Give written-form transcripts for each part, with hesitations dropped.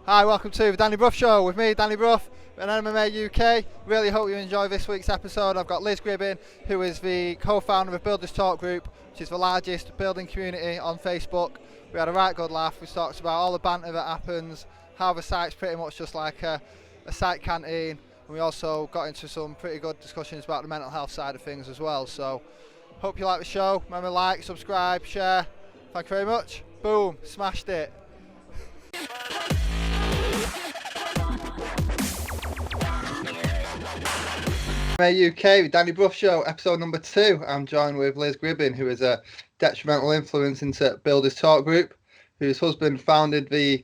Hi, welcome to the Danny Brough Show with me, Danny Brough, and MMA UK. Really hope you enjoy this week's episode. I've got Liz Gribbin, who is the co-founder of Builders Talk Group, which is the largest building community on Facebook. We had a right good laugh. We talked about all the banter that happens, how the site's pretty much just like a site canteen, and we also got into some pretty good discussions about the mental health side of things as well. So, hope you like the show. Remember, like, subscribe, share. Thank you very much. Boom, smashed it. UK with Danny Brough Show, episode number 2. I'm joined with Liz Gribbin, who is a detrimental influence into Builders Talk Group, whose husband founded the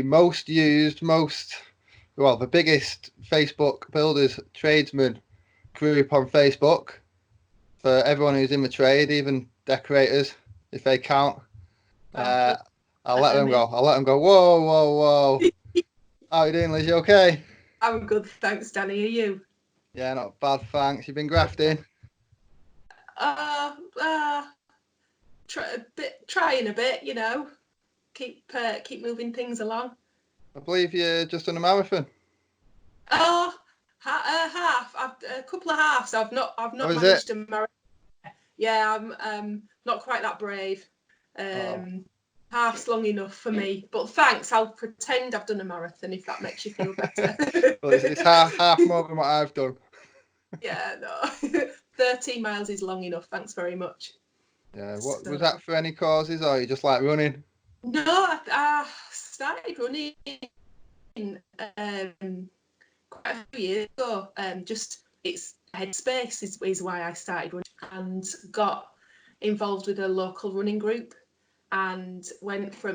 most used, the biggest Facebook builders tradesman group on Facebook for everyone who's in the trade, even decorators, if they count. I'll let them go. Whoa, whoa, whoa. How are you doing, Liz? You okay? I'm good, thanks, Danny. Are you? Yeah, not bad, thanks. You've been grafting? Trying a bit, you know. Keep moving things along. I believe you just done a marathon. Half. A couple of halves. I've not managed to marathon. Yeah, I'm not quite that brave. Half's long enough for me, but thanks. I'll pretend I've done a marathon if that makes you feel better. Well, it's half more than what I've done. Yeah, no. 13 miles is long enough. Thanks very much. Yeah, was that for any causes, or you just like running? No, I started running quite a few years ago. Just it's headspace is why I started running, and got involved with a local running group, and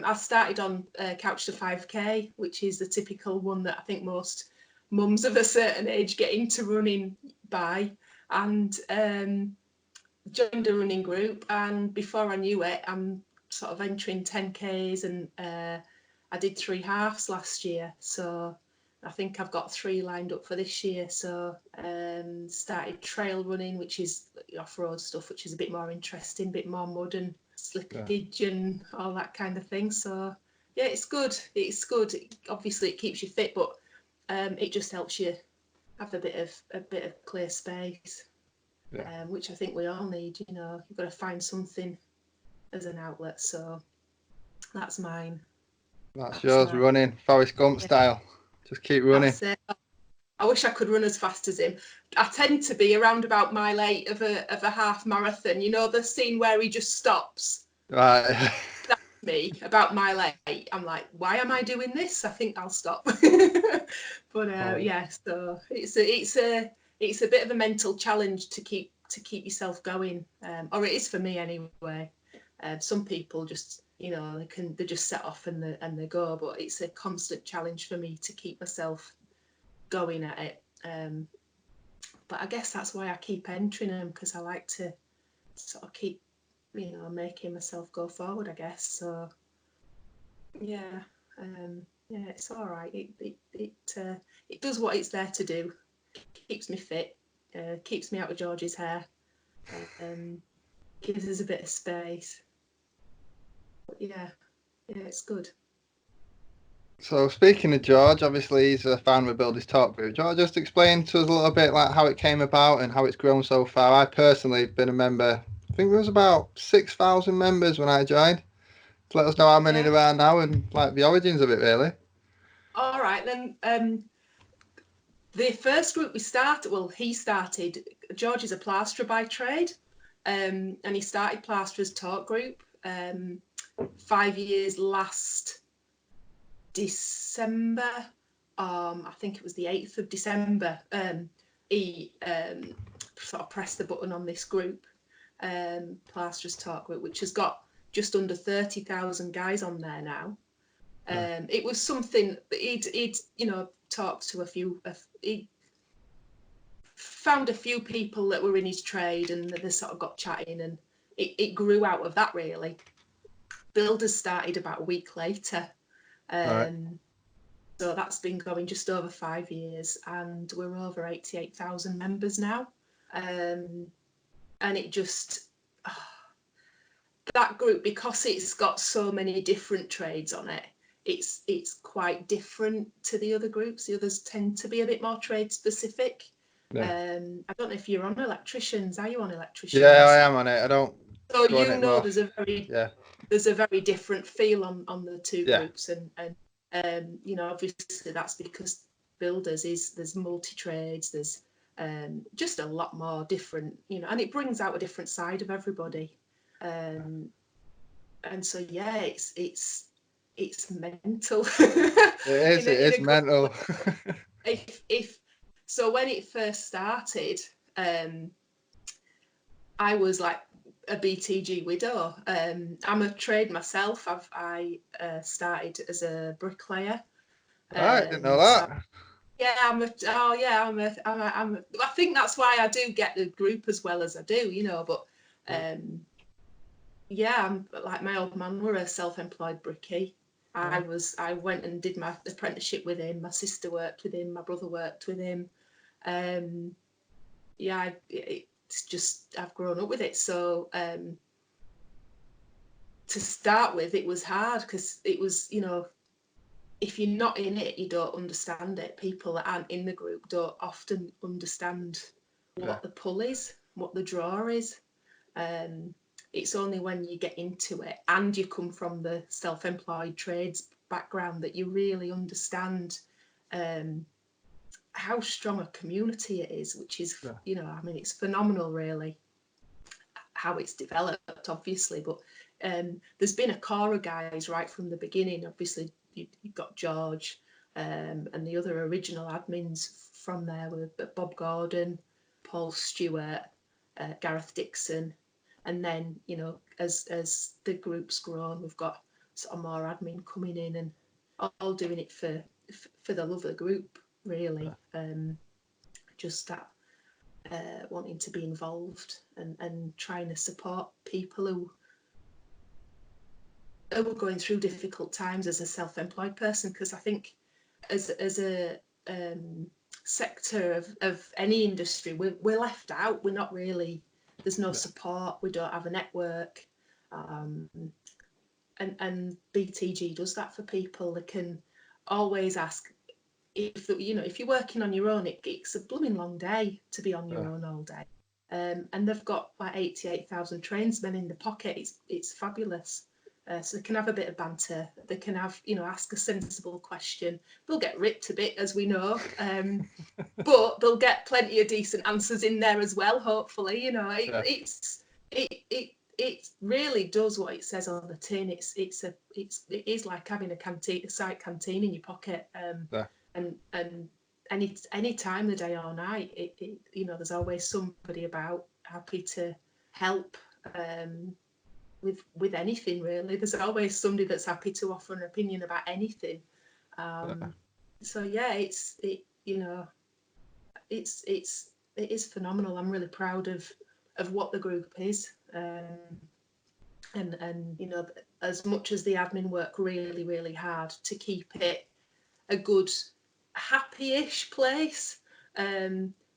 I started on Couch to 5K, which is the typical one that I think most mums of a certain age get into running by, and joined a running group, and before I knew it, I'm sort of entering 10Ks, and I did 3 halves last year, so I think I've got 3 lined up for this year. So started trail running, which is off-road stuff, which is a bit more interesting, a bit more mud and slippage and all that kind of thing. So yeah, it's good. Obviously it keeps you fit, but it just helps you have a bit of clear space, which I think we all need. You know, you've got to find something as an outlet. So that's mine. That's yours, mine. Running Forrest Gump style. Just keep running. I wish I could run as fast as him. I tend to be around about mile 8 of a half marathon. You know, the scene where he just stops. Right. That's me, about mile 8. I'm like, why am I doing this? I think I'll stop. But yeah, so it's a bit of a mental challenge to keep yourself going, or it is for me anyway. Some people just, you know, they just set off and they go, but it's a constant challenge for me to keep myself going at it. But I guess that's why I keep entering them, because I like to sort of keep, you know, making myself go forward, I guess. So yeah, it's all right. It does what it's there to do. Keeps me fit, keeps me out of George's hair, gives us a bit of space. But yeah, it's good. So speaking of George, obviously he's a fan of Builders Talk Group. George, just explain to us a little bit like how it came about and how it's grown so far. I personally have been a member. I think there was about 6,000 members when I joined. Let us know how many there are now and like the origins of it, really. All right, then. The first group he started. George is a plasterer by trade, and he started Plasterers Talk Group 5 years last December. I think it was the 8th of December. He sort of pressed the button on this group, Plasterers Talk Group, which has got just under 30,000 guys on there now. It was something that he'd you know, talked to he found a few people that were in his trade, and they sort of got chatting, and it grew out of that, really. Builders started about a week later. So that's been going just over 5 years, and we're over 88,000 members now. And it just, that group, because it's got so many different trades on it, it's quite different to the other groups. The others tend to be a bit more trade specific. Yeah. I don't know if you're on electricians. Are you on electricians? Yeah, I am on it. I don't So go on it more. there's a very different feel on the two groups, and obviously that's because builders there's multi trades, there's just a lot more different, and it brings out a different side of everybody, and so it's mental. It is mental. if so, when it first started, I was like a BTG widow. I'm a trade myself. I started as a bricklayer. I didn't know that. I think that's why I do get the group as well as I do, but I'm like, my old man were a self-employed brickie. I went and did my apprenticeship with him. My sister worked with him. My brother worked with him. It's just, I've grown up with it. So to start with, it was hard because it was, if you're not in it, you don't understand it. People that aren't in the group don't often understand what the pull is, what the draw is. It's only when you get into it and you come from the self-employed trades background that you really understand how strong a community it is, which is, it's phenomenal, really, how it's developed, obviously. But there's been a core of guys right from the beginning. Obviously, you've got George, and the other original admins from there were Bob Gordon, Paul Stewart, Gareth Dixon. And then, as the group's grown, we've got sort of more admin coming in and all doing it for the love of the group, really. Just that wanting to be involved and trying to support people who are going through difficult times as a self-employed person, because I think as a sector of any industry, we're left out. We're not really, there's no support, we don't have a network, and BTG does that for people. They can always ask, if you're working on your own, it's a blooming long day to be on your own all day, and they've got like 88,000 tradesmen in the pocket. It's fabulous. So they can have a bit of banter. They can have, ask a sensible question. They'll get ripped a bit, as we know, but they'll get plenty of decent answers in there as well. Hopefully, it really does what it says on the tin. It is like having a site canteen in your pocket. And any time of the day or night, there's always somebody about happy to help. With anything, really. There's always somebody that's happy to offer an opinion about anything. So it is phenomenal. I'm really proud of what the group is, and as much as the admin work really, really hard to keep it a good, happy-ish place.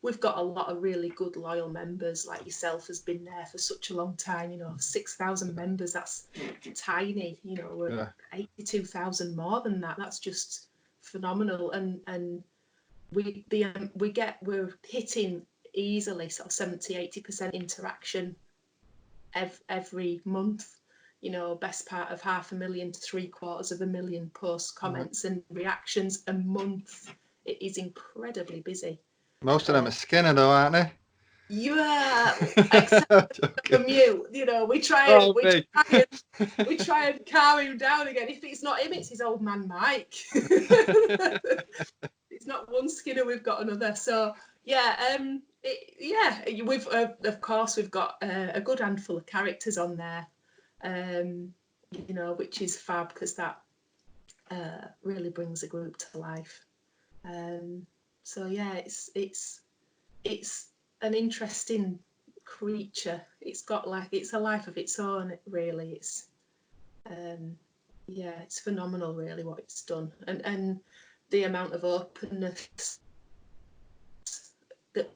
We've got a lot of really good loyal members, like yourself has been there for such a long time, 6,000 members, that's tiny, we're 82,000 more than that. That's just phenomenal. And we're hitting easily sort of 70-80% interaction every month, best part of 500,000 to 750,000 posts, comments and reactions a month. It is incredibly busy. Most of them are Skinner, though, aren't they? Yeah, except from you. We try and calm him down again. If it's not him, it's his old man Mike. It's not one Skinner, we've got another. So we've of course we've got a good handful of characters on there, which is fab, because that really brings the group to life. It's an interesting creature. It's got it's a life of its own, really. It's it's phenomenal, really, what it's done, and the amount of openness that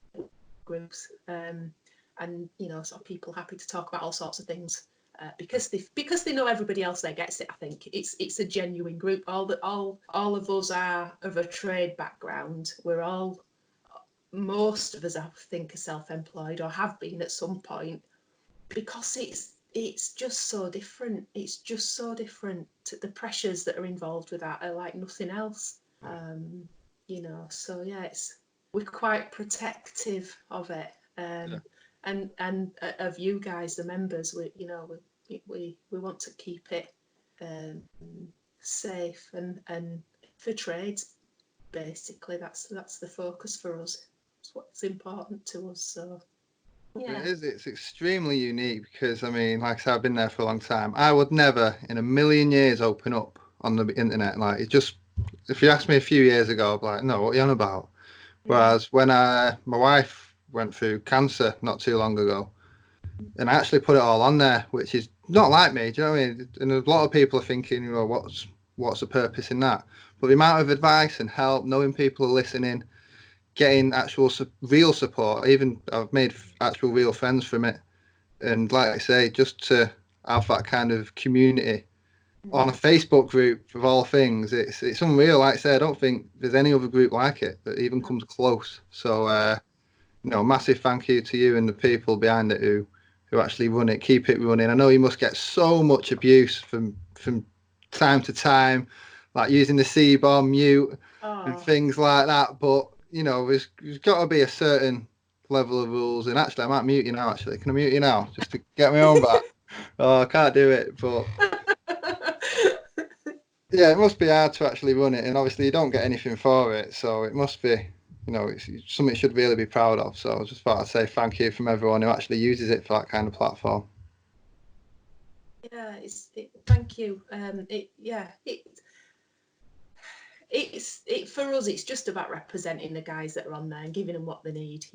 groups, and sort of people happy to talk about all sorts of things, because they know everybody else there gets it. I think it's a genuine group. All of us are of a trade background. Most of us, I think, are self-employed or have been at some point, because it's just so different. It's just so different. The pressures that are involved with that are like nothing else. So yeah, we're quite protective of it, and of you guys, the members. We want to keep it safe and for trades. Basically, that's the focus for us. It's what's important to us. So yeah, it is. It's extremely unique because, I mean, like I said, I've been there for a long time. I would never in a million years open up on the internet. Like, it just, if you asked me a few years ago, I'd be like, no, what are you on about? Whereas when my wife went through cancer not too long ago, and I actually put it all on there, which is not like me. Do you know what I mean? And a lot of people are thinking, what's the purpose in that? But the amount of advice and help, knowing people are listening, getting actual real support. Even I've made actual real friends from it, and like I say, just to have that kind of community on a Facebook group of all things, it's unreal. Like I say, I don't think there's any other group like it that even comes close. So massive thank you to you and the people behind it who actually run it, keep it running. I know you must get so much abuse from time to time, like using the C-bomb mute and things like that, but there's got to be a certain level of rules. And actually, I might mute you now. Actually, can I mute you now just to get my own back? Oh, I can't do it, but yeah, it must be hard to actually run it, and obviously you don't get anything for it, so it must be, it's something you should really be proud of. So I just thought I'd say thank you from everyone who actually uses it for that kind of platform. Yeah, thank you. For us, it's just about representing the guys that are on there and giving them what they need.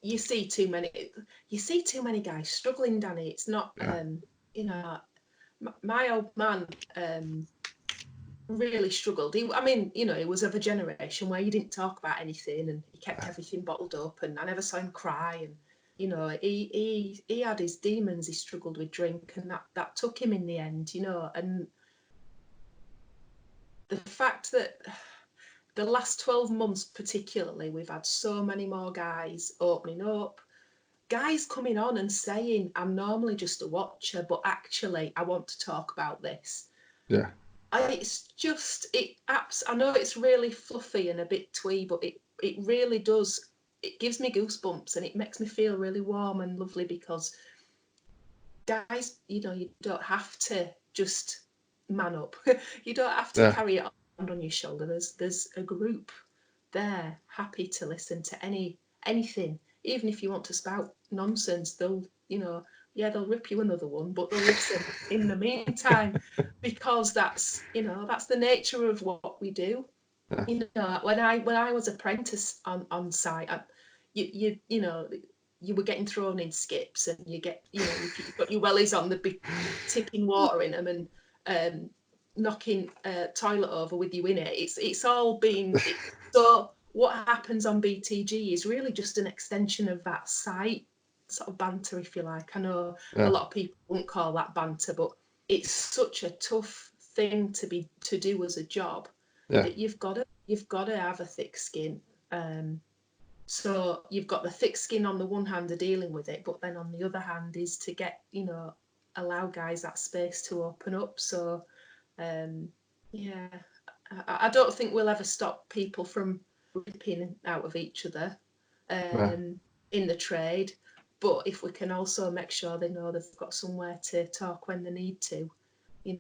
You see too many guys struggling, Danny. It's not, my old man really struggled. He was of a generation where you didn't talk about anything, and he kept everything bottled up, and I never saw him cry. And he had his demons. He struggled with drink, and that took him in the end. And the fact that the last 12 months particularly, we've had so many more guys opening up, guys coming on and saying, I'm normally just a watcher, but actually I want to talk about this. Yeah. It's just, I know it's really fluffy and a bit twee, but it really does, it gives me goosebumps, and it makes me feel really warm and lovely, because guys, you don't have to just man up. You don't have to carry it on your shoulder. There's a group there happy to listen to anything, even if you want to spout nonsense. They'll rip you another one, but they'll listen in the meantime, because that's the nature of what we do. When I was apprentice on site, you were getting thrown in skips, and you've got your wellies on, the tipping water in them, and knocking a toilet over with you in it. It's all been so. What happens on BTG is really just an extension of that site sort of banter, if you like. I know a lot of people wouldn't call that banter, but it's such a tough thing to do as a job that you've got to have a thick skin. So you've got the thick skin on the one hand of dealing with it, but then on the other hand is to get, allow guys that space to open up. So, I don't think we'll ever stop people from ripping out of each other in the trade. But if we can also make sure they know they've got somewhere to talk when they need to,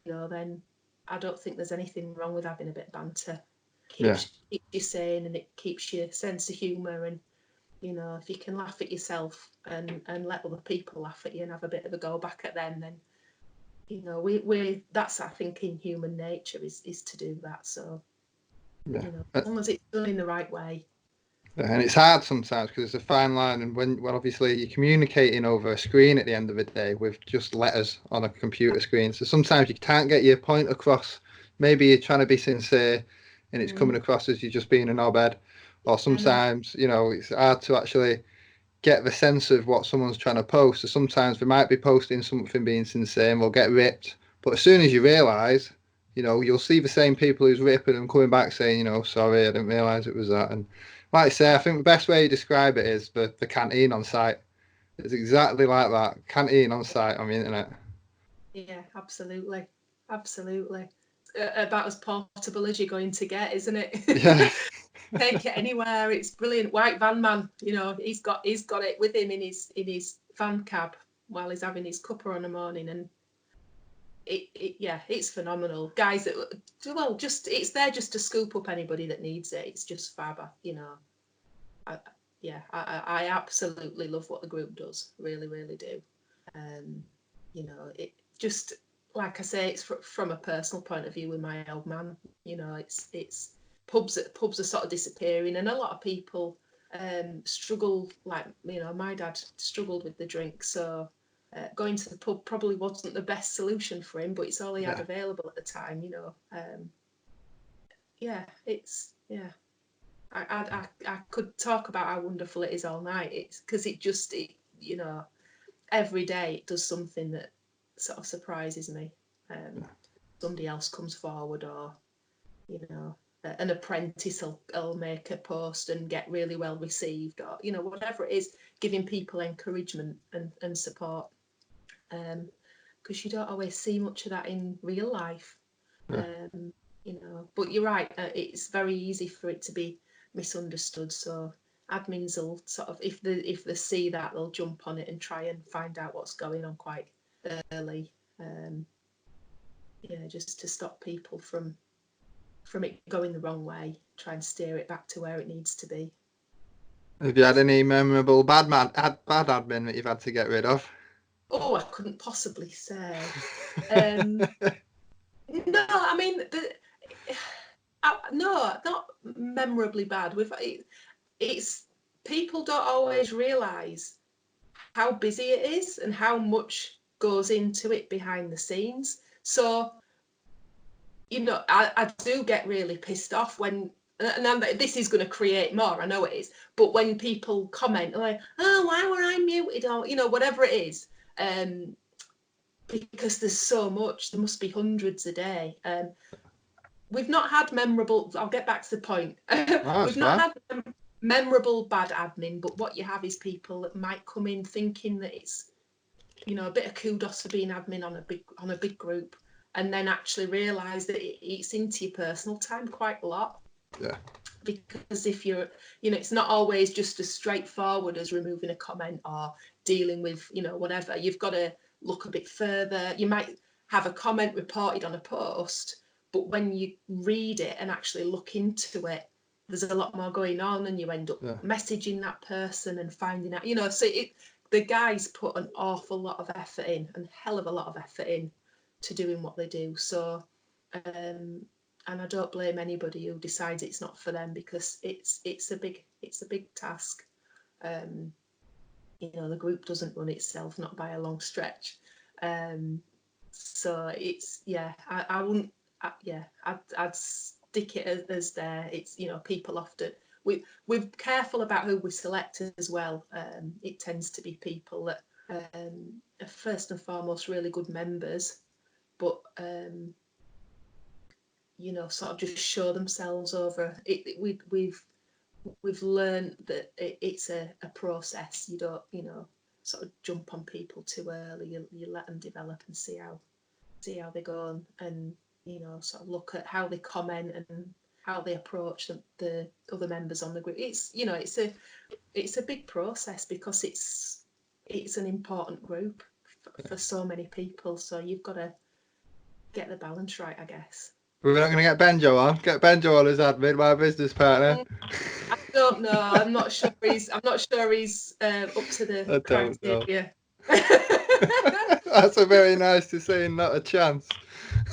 then I don't think there's anything wrong with having a bit of banter. Keeps you sane, and it keeps your sense of humour, and if you can laugh at yourself and let other people laugh at you and have a bit of a go back at them, then we that's, I think, in human nature is to do that. So as long as it's done in the right way. And it's hard sometimes because it's a fine line, and when obviously you're communicating over a screen at the end of the day with just letters on a computer screen, so sometimes you can't get your point across. Maybe you're trying to be sincere and it's coming across as you're just being a knobhead, or sometimes it's hard to actually get the sense of what someone's trying to post. So sometimes they might be posting something being sincere and they'll get ripped. But as soon as you realise, you'll see the same people who's ripping and coming back saying, sorry, I didn't realise it was that. And like I say, I think the best way to describe it is the canteen on site. It's exactly like that. Canteen on site on the internet. Yeah, absolutely. Absolutely. About as portable as you're going to get, isn't it? Yeah. Take it anywhere. It's brilliant. White van man, he's got it with him in his van cab while he's having his cuppa on the morning, and it's phenomenal. Guys it's there just to scoop up anybody that needs it. It's just fab, I absolutely love what the group does. Really, really do. It just, like I say, it's from a personal point of view with my old man. It's pubs are sort of disappearing, and a lot of people struggle. Like my dad struggled with the drink, so going to the pub probably wasn't the best solution for him, but it's all he had available at the time. I could talk about how wonderful it is all night. It's because every day it does something that sort of surprises me. Somebody else comes forward, or an apprentice will make a post and get really well received, or whatever it is, giving people encouragement and support, because you don't always see much of that in real life. But you're right, it's very easy for it to be misunderstood, so admins will sort of, if they see that, they'll jump on it and try and find out what's going on quite early, just to stop people from it going the wrong way, try and steer it back to where it needs to be. Have you had any memorable bad admin that you've had to get rid of? Oh, I couldn't possibly say. No, I mean, no, not memorably bad. It's people don't always realise how busy it is and how much goes into it behind the scenes. So, I do get really pissed off when, and this is going to create more, I know it is, but when people comment like, oh, why were I muted, or whatever it is, because there's so much, there must be hundreds a day. We've not had memorable, I'll get back to the point. We've not had memorable bad admin, but what you have is people that might come in thinking that it's, a bit of kudos for being admin on a big group, and then actually realise that it eats into your personal time quite a lot. Yeah. Because if you're, it's not always just as straightforward as removing a comment or dealing with, whatever. You've got to look a bit further. You might have a comment reported on a post, but when you read it and actually look into it, there's a lot more going on, and you end up messaging that person and finding out, so the guys put an awful lot of effort in, and hell of a lot of effort in, to doing what they do. So, and I don't blame anybody who decides it's not for them, because it's a big task. The group doesn't run itself, not by a long stretch. So it's I wouldn't. I'd stick it as there. It's people often we're careful about who we select as well. It tends to be people that are first and foremost really good members, but sort of just show themselves over. We've learned that it's a process. You don't sort of jump on people too early. You let them develop and see how they go, and sort of look at how they comment and how they approach the other members on the group. It's it's a big process, because it's an important group for so many people. So you've got to get the balance right, I guess. We're not going to get Benjo on. Get Benjo on as admin, my business partner. I don't know. I'm not sure he's up to the criteria. That's a very nice to say, not a chance.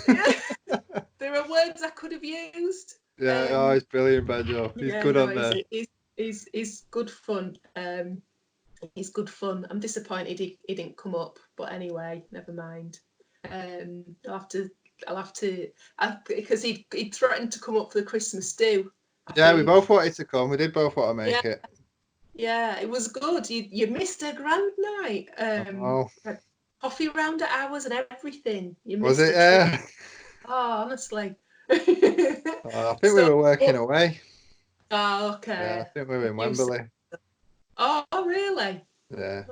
There are words I could have used. Yeah, he's brilliant, Benjo. He's good on there. He's good fun. He's good fun. I'm disappointed he didn't come up, but anyway, never mind. I'll have to, because he threatened to come up for the Christmas do. We both wanted to come. We did both want to make it. Yeah, it was good. You missed a grand night. Oh, Had coffee round at hours and everything. You was missed it? a trip. Yeah. Oh, honestly. I think we So, were working away. oh, Yeah, I okay. think we were in You said, Wembley. oh, really? Yeah.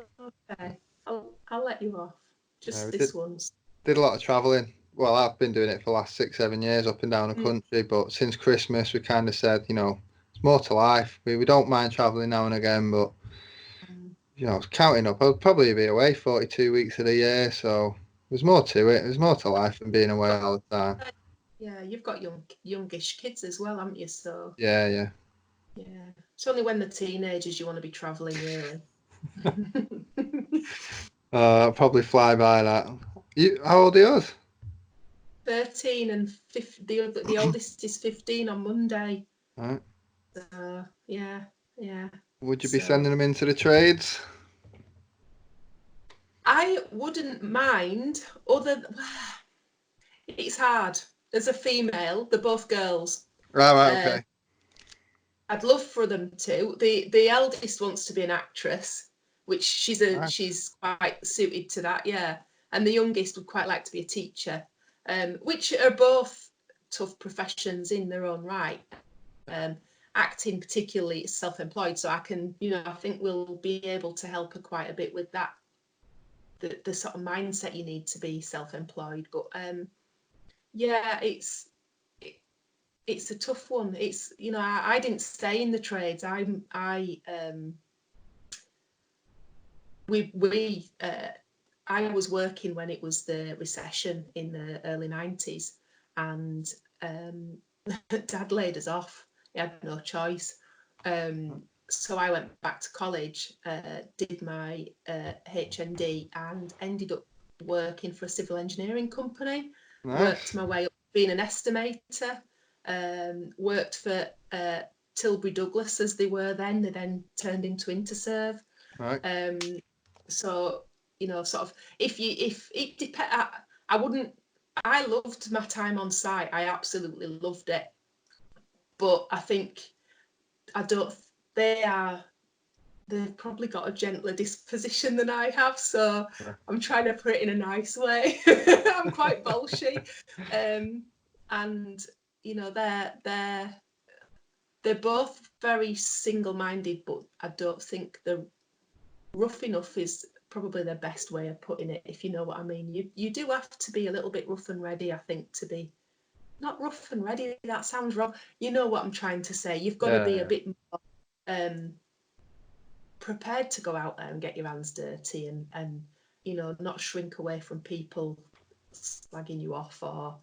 Okay. I'll let you off. Yeah, Just we this once. did a lot of travelling. Well, I've been doing it for the last 6, 7 years up and down the Mm. country, but since Christmas we kind of said, it's more to life. We don't mind travelling now and again, but counting up, I'll probably be away 42 weeks of the year, so there's more to it. There's more to life than being away all the time. Yeah, you've got youngish kids as well, haven't you? So Yeah, yeah. yeah, it's only when they're teenagers you want to be travelling, really. I'll probably fly by that. How old are yours? 13 and the oldest is 15 on Monday. Right. So yeah. Would you be So sending them into the trades? I wouldn't mind. It's hard as a female. They're both girls. Right, Uh, okay. I'd love for them to. The eldest wants to be an actress, which Right. she's quite suited to that. Yeah, and the youngest would quite like to be a teacher, which are both tough professions in their own right. Acting particularly is self-employed, so I think we'll be able to help her quite a bit with that. The sort of mindset you need to be self-employed, but yeah, it's a tough one. It's I didn't stay in the trades. I was working when it was the recession in the early 90s, and Dad laid us off. He had no choice. So I went back to college, did my HND, and ended up working for a civil engineering company. Nice. Worked my way up being an estimator. Worked for Tilbury Douglas as they were then. They then turned into Interserve. Right. So sort of if it depends, I wouldn't. I loved my time on site. I absolutely loved it. But I think I don't. They've probably got a gentler disposition than I have, so I'm trying to put it in a nice way. I'm quite bolshy, and they're both very single-minded, but I don't think the rough enough is probably the best way of putting it, if you know what I mean. You do have to be a little bit rough and ready, I think, to be not rough and ready. That sounds wrong. You know what I'm trying to say. You've got to be a bit more prepared to go out there and get your hands dirty and not shrink away from people slagging you off. Or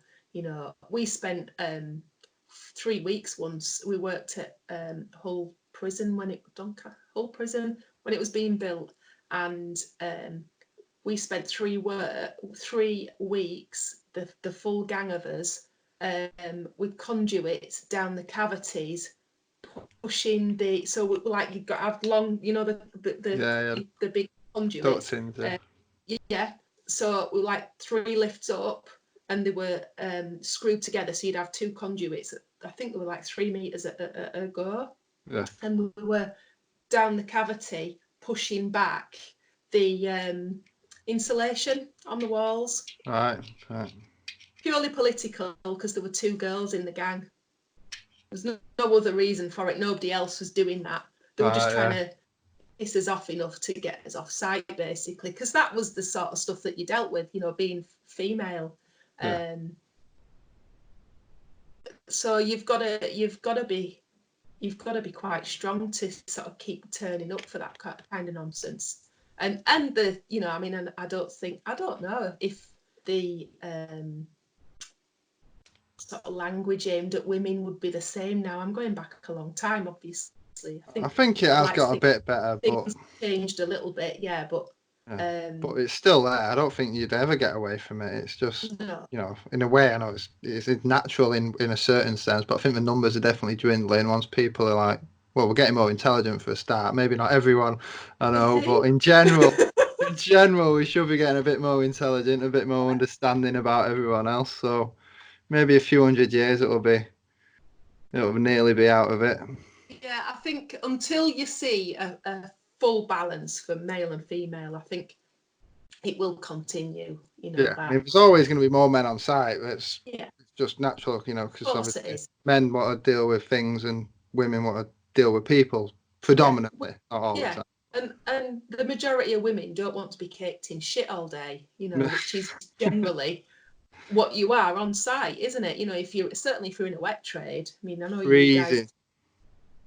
we spent 3 weeks once. We worked at Hull Prison when it was being built, and we spent 3 weeks, the full gang of us, with conduits down the cavities, pushing like you've got to have long, the big conduits. Yeah. So we like 3 lifts up, and they were screwed together. So you'd have 2 conduits. I think they were like 3 meters a go. Yeah. And we were down the cavity pushing back the insulation on the walls. Right. Purely political, because there were 2 girls in the gang. There's no other reason for it. Nobody else was doing that. They were just trying to piss us off enough to get us off site, basically, because that was the sort of stuff that you dealt with, being female. Yeah. So you've got to be quite strong to sort of keep turning up for that kind of nonsense. And the and I don't know if the sort of language aimed at women would be the same now. I'm going back a long time, obviously. I think it has got a bit better, but things changed a little bit, yeah. But it's still there. I don't think you'd ever get away from it. It's just in a way, I know it's natural in a certain sense, but I think the numbers are definitely dwindling once people are like, well, we're getting more intelligent for a start. Maybe not everyone, I know, but in general. In general, we should be getting a bit more intelligent, a bit more understanding about everyone else. So maybe a few hundred years it'll nearly be out of it. Yeah, I think until you see a full balance for male and female, I think it will continue. Yeah, I That. mean, there's always going to be more men on site. Yeah, It's just natural, of because course it obviously is. men want to deal with things and women want to deal with people Yeah, predominantly, not all the yeah. time. And the majority of women don't want to be caked in shit all day, which is generally what you are on site, isn't it? If if you're in a wet trade. I mean, I know Freezing.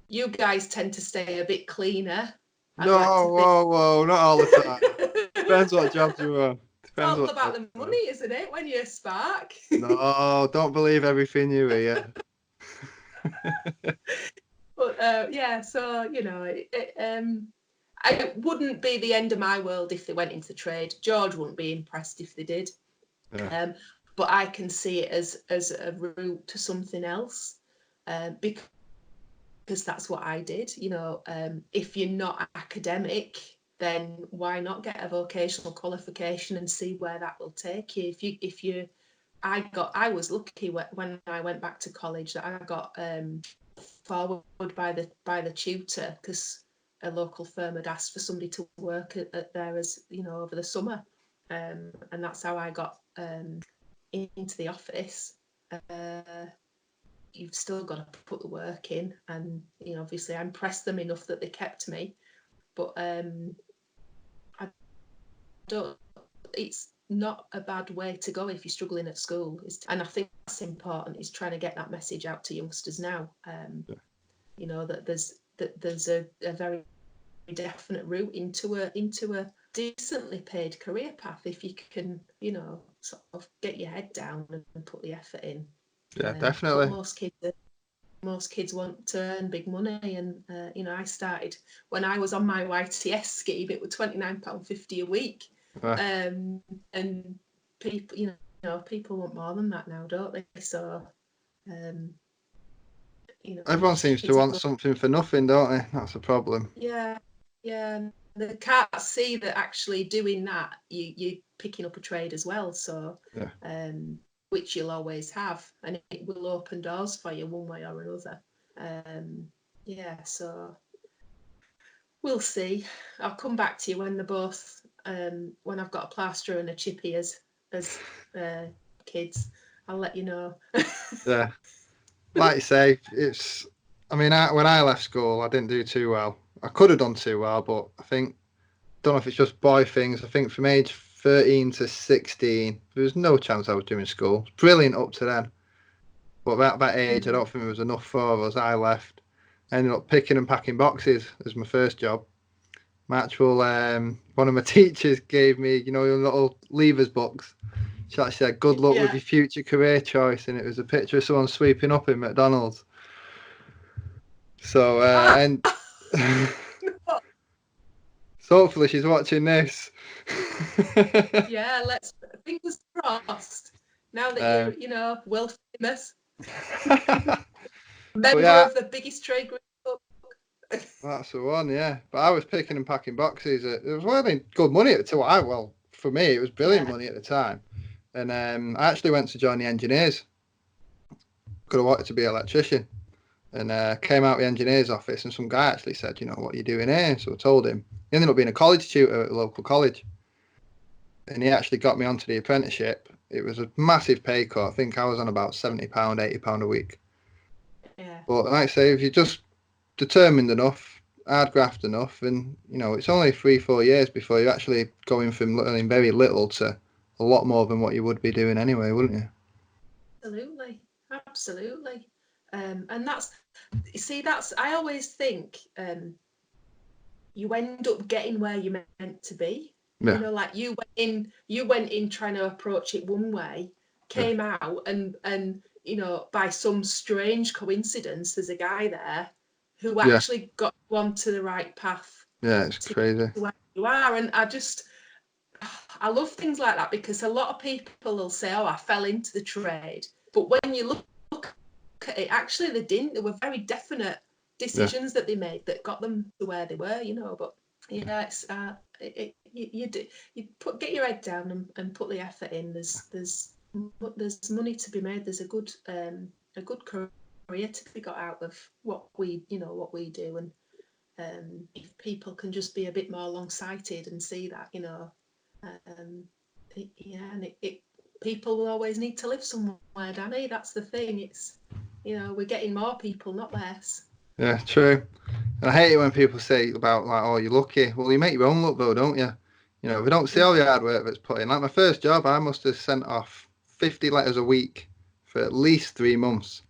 you guys tend to stay a bit cleaner. I'd No, like to think. whoa, not all the time. Depends what jobs you're on. It's all about the money, isn't it? When you spark. No, don't believe everything you hear. But yeah, so it wouldn't be the end of my world if they went into trade. George wouldn't be impressed if they did. Yeah. But I can see it as a route to something else, because that's what I did. If you're not academic, then why not get a vocational qualification and see where that will take you? I was lucky when I went back to college that I got forward by the tutor, because a local firm had asked for somebody to work at there as over the summer, and that's how I got into the office. You've still got to put the work in, and obviously I impressed them enough that they kept me, but I don't. It's not a bad way to go if you're struggling at school, and I think that's important, is trying to get that message out to youngsters now. That there's a very definite route into a decently paid career path if you can sort of get your head down and put the effort in. Yeah, definitely. But most kids want to earn big money, and I started when I was on my YTS scheme. It was £29.50 a week. And people, people want more than that now, don't they? So, Everyone seems to want something for nothing, don't they? That's the problem. Yeah. They can't see that actually doing that, you're picking up a trade as well. So, yeah. Which you'll always have, and it will open doors for you one way or another. So we'll see. I'll come back to you when they're both when I've got a plaster and a chippy as kids. I'll let you know. Yeah, like you say, it's. I mean, when I left school, I didn't do too well. I could have done too well, but I don't know if it's just boy things. I think from age 13 to 16, there was no chance I was doing school. Brilliant up to then, but at that age, I don't think there was enough for us. I left. I ended up picking and packing boxes as my first job. My actual one of my teachers gave me, little levers books. She actually said, "Good luck with your future career choice," and it was a picture of someone sweeping up in McDonald's. So so hopefully she's watching this. Yeah, let's fingers crossed. Now that you're world famous, member of the biggest trade group. That's the one, yeah. But I was picking and packing boxes. It was really good money at the time. Well, for me, it was brilliant money at the time. And I actually went to join the engineers. Could have wanted to be an electrician. And came out of the engineer's office, and some guy actually said, "What are you doing here?" So I told him. He ended up being a college tutor at a local college. And he actually got me onto the apprenticeship. It was a massive pay cut. I think I was on about £70, £80 a week. Yeah. But like I say, if you're just determined enough, hard graft enough, and it's only 3-4 years before you're actually going from learning very little to a lot more than what you would be doing anyway, wouldn't you? Absolutely. And I always think you end up getting where you're meant to be. Yeah. Like you went in trying to approach it one way, came out and by some strange coincidence, there's a guy there who actually got you onto the right path. Yeah, it's crazy. Where you are, and I love things like that, because a lot of people will say, "Oh, I fell into the trade," but when you look at it, actually they didn't. There were very definite decisions that they made that got them to where they were. But it's get your head down and put the effort in. There's money to be made. There's a good career career to be got out of what we do, and if people can just be a bit more long-sighted and see that, people will always need to live somewhere, Danny. That's the thing. It's, we're getting more people, not less. Yeah, true. And I hate it when people say about like, "Oh, you're lucky." Well, you make your own luck though, don't you? If we don't see all the hard work that's put in. Like my first job, I must have sent off 50 letters a week for at least 3 months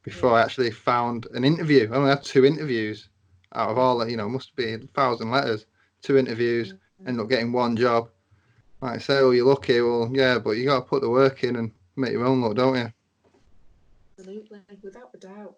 before I actually found an interview. I only had 2 interviews out of all that, must be 1,000 letters. 2 interviews, end up getting one job. Like I say, oh, you're lucky. Well, yeah, but you got to put the work in and make your own luck, don't you? Absolutely, without a doubt.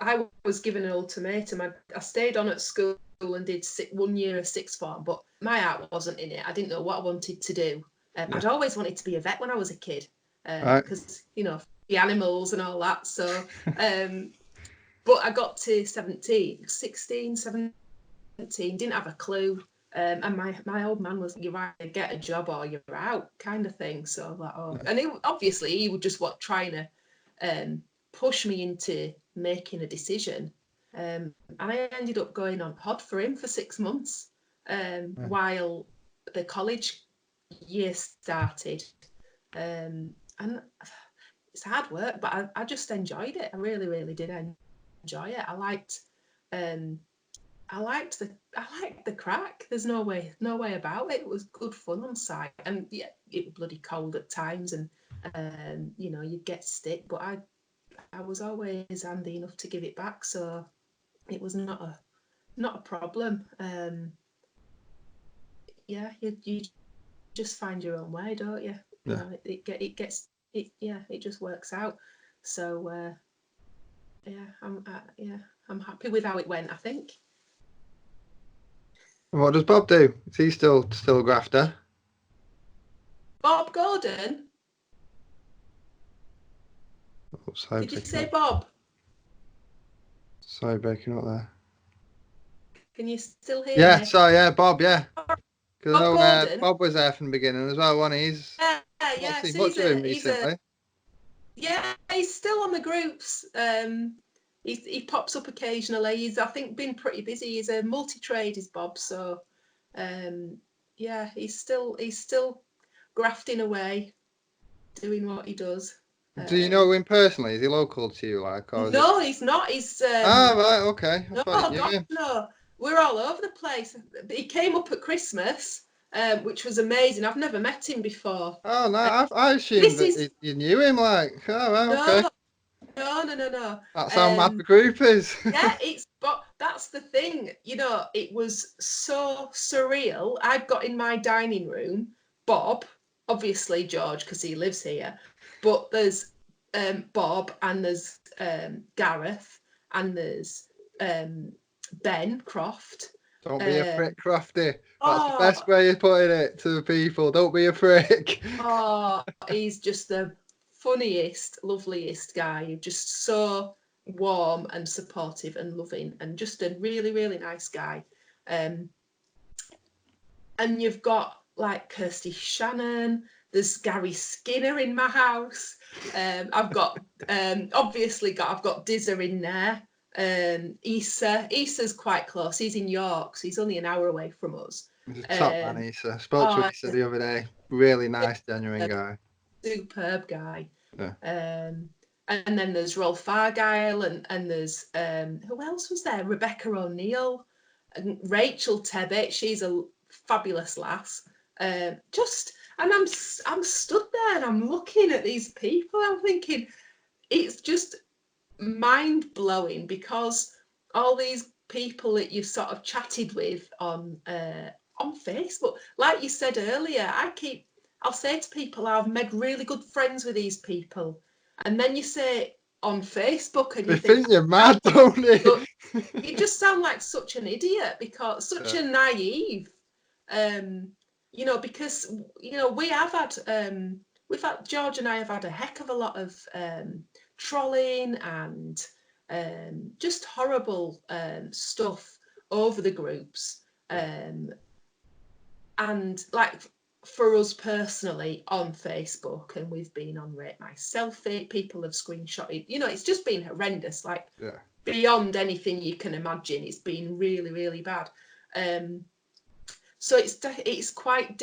I was given an ultimatum. I stayed on at school and did 1 year of sixth form, but my heart wasn't in it. I didn't know what I wanted to do. I'd always wanted to be a vet when I was a kid, because the animals and all that. So, but I got to 16, 17, didn't have a clue. And my old man was, you either get a job or you're out, kind of thing. So I was like, oh, and obviously he would just trying to push me into making a decision. And I ended up going on pod for him for 6 months while the college year started. And it's hard work, but I just enjoyed it. I really, really did enjoy it. I liked the crack. There's no way about it. It was good fun on site, and yeah, it was bloody cold at times, and you'd get sick, but I was always handy enough to give it back, so it was not a problem. You just find your own way, don't you? Yeah. It just works out. So I'm happy with how it went, I think. What does Bob do? Is he still a grafter? Bob Gordon? Oh, did you say Bob? Sorry, breaking up there. Can you still hear me? Me? Sorry, yeah, Bob, yeah. Bob Gordon? Bob was there from the beginning as well, wasn't he? Not seen much of him recently. He's still on the groups. He pops up occasionally. He's, I think, been pretty busy. He's a multi-trade, is Bob. So, he's still grafting away, doing what he does. Do you know him personally? Is he local to you, like? No, he's not. He's right, okay. No. We're all over the place. He came up at Christmas, which was amazing. I've never met him before. Oh no, I assumed that you knew him. Like, oh right, okay. No. That's how mad the group is. But that's the thing. It was so surreal. I've got in my dining room Bob, obviously George because he lives here, but there's Bob and there's Gareth and there's Ben Croft. Don't be a prick, Crofty. That's the best way of putting it to the people. Don't be a prick. Oh, he's just the funniest, loveliest guy. Just so warm and supportive and loving, and just a really, really nice guy. And you've got like Kirsty Shannon. There's Gary Skinner in my house. I've got I've got Dizza in there. Issa's quite close. He's in York, so he's only an hour away from us. He's a top man, Issa. Spoke to Issa the other day. Really nice, genuine guy. Superb guy. Yeah. And then there's Rolf Argyle, and there's who else was there? Rebecca O'Neill, and Rachel Tebbit. She's a fabulous lass. And I'm stood there and I'm looking at these people. I'm thinking, it's just mind-blowing, because all these people that you've sort of chatted with on Facebook, like you said earlier, I'll say to people, I've made really good friends with these people, and then you say on Facebook and you think you're mad, don't you? You just sound like such an idiot, because a naive, because we have had George and I have had a heck of a lot of trolling and just horrible stuff over the groups, and like for us personally on Facebook, and we've been on Rate My Selfie, people have screenshotted, it's just been horrendous, like beyond anything you can imagine. It's been really, really bad. So it's quite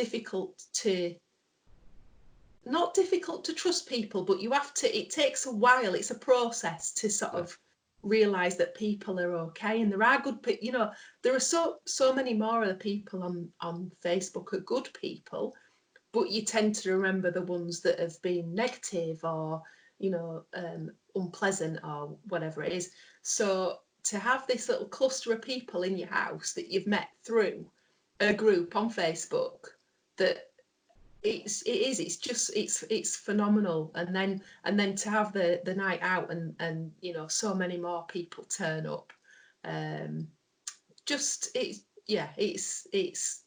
not difficult to trust people, but it takes a while. It's a process to sort of realize that people are okay, and there are good people. There are so many more of the people on Facebook are good people, but you tend to remember the ones that have been negative or unpleasant or whatever it is. So to have this little cluster of people in your house that you've met through a group on Facebook, that it's phenomenal. And then to have the night out and so many more people turn up, it's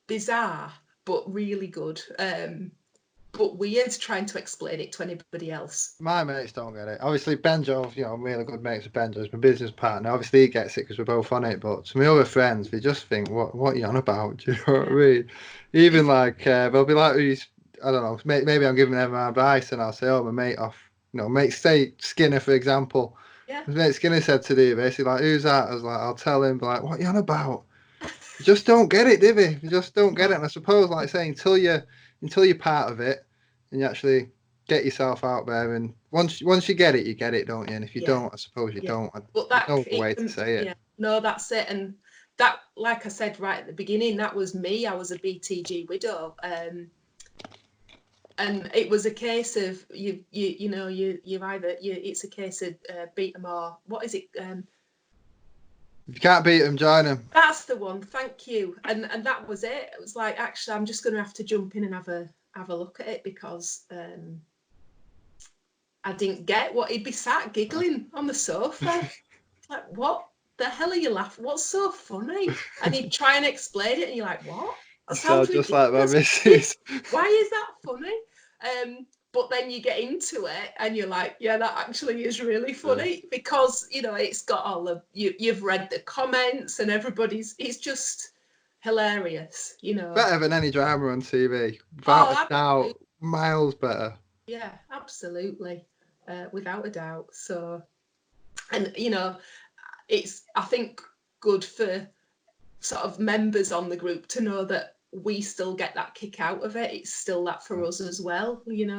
bizarre but really good, but weird trying to explain it to anybody else. My mates don't get it. Obviously, Benjo, I'm really good mates with Benjo. He's my business partner. Obviously, he gets it because we're both on it. But to my other friends, they just think, what are you on about? Do you know what I mean? Even they'll be like, I don't know, maybe I'm giving them advice and I'll say, my mate off, mate, say Skinner, for example. Yeah. His mate Skinner said to do basically, like, who's that? I was like, I'll tell him, like, what are you on about? You just don't get it, Divvy. You just don't get it. And I suppose, like saying, until you're part of it, and you actually get yourself out there, and once you get it, don't you? And if you don't, I suppose you don't. But there's no way to say it. Yeah, no, that's it. And that, like I said right at the beginning, that was me. I was a BTG widow, and it was a case of it's a case of beat them or what is it? If you can't beat them, join them. That's the one. Thank you. And that was it. It was like, actually, I'm just going to have to jump in and have a look at it, because I didn't get what he'd be sat giggling on the sofa. Like, what the hell are you laughing? What's so funny? And he'd try and explain it, and you're like, what? That sounds just ridiculous. like my missus. Why is that funny? But then you get into it and you're like, yeah, that actually is really funny, because it's got all the you've read the comments and it's just hilarious, Better than any drama on TV, without a doubt, miles better. Yeah, absolutely, without a doubt. So, and it's, I think, good for sort of members on the group to know that we still get that kick out of it. It's still that for us as well, it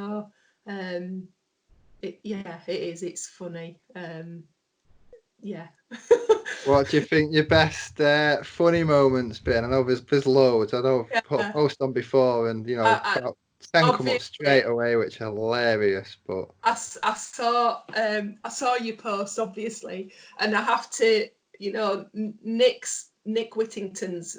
is. It's funny. What do you think your best funny moments been? I know there's loads. I know I've put a post on before, and 10 come up straight away, which are hilarious. But I saw your post, obviously, and I have to, Nick Whittington's.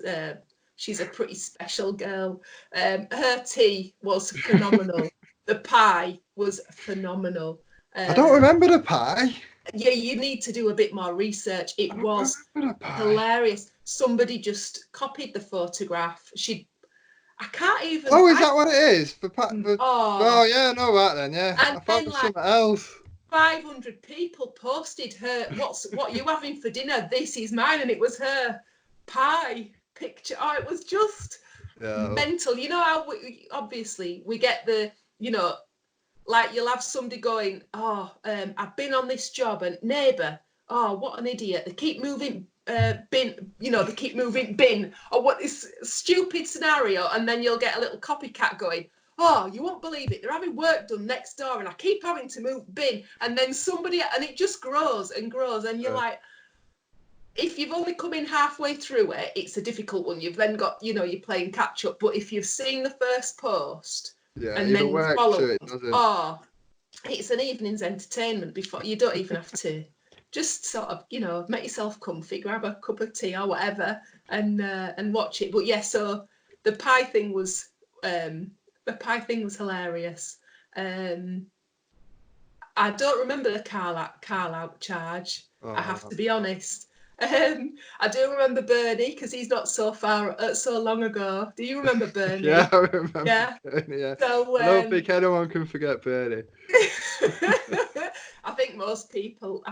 She's a pretty special girl. Her tea was phenomenal. The pie was phenomenal. I don't remember the pie. Yeah, you need to do a bit more research. It was hilarious. Somebody just copied the photograph. I can't even. Oh, is that what it is? Oh, yeah, I know that then. Yeah, and I thought it was something else. 500 people posted her. What you having for dinner? This is mine, and it was her pie picture. Oh, it was just mental. You know how obviously we get the, like you'll have somebody going, I've been on this job, and neighbour, what an idiot, they keep moving bin, they keep moving bin, or what this stupid scenario, and then you'll get a little copycat going, you won't believe it, they're having work done next door and I keep having to move bin, and then somebody, and it just grows and grows, and you're like, if you've only come in halfway through it, it's a difficult one. You've then got, you're playing catch up. But if you've seen the first post and then follow, it's an evening's entertainment. Before you don't even have to just sort of, make yourself comfy, grab a cup of tea or whatever, and watch it. But yeah, so the pie thing was hilarious. I don't remember the car out charge. I have to be honest. I do remember Bernie, because he's not so long ago. Do you remember Bernie? Yeah, I remember Bernie, yeah. So, I don't think anyone can forget Bernie. I think most people,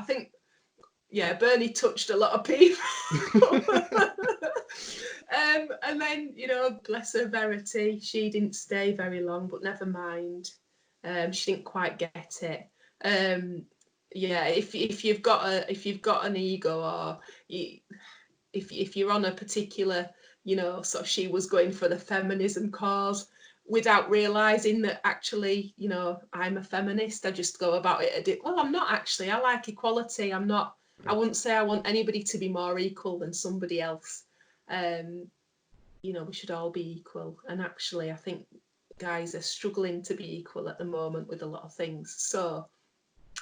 Bernie touched a lot of people. And then, bless her, Verity, she didn't stay very long, but never mind. She didn't quite get it. Yeah, if you've got an ego, or if you're on a particular, sort of, she was going for the feminism cause without realizing that actually, I'm a feminist. I just go about it. Well, I'm not actually. I like equality. I wouldn't say I want anybody to be more equal than somebody else. We should all be equal. And actually, I think guys are struggling to be equal at the moment with a lot of things. So,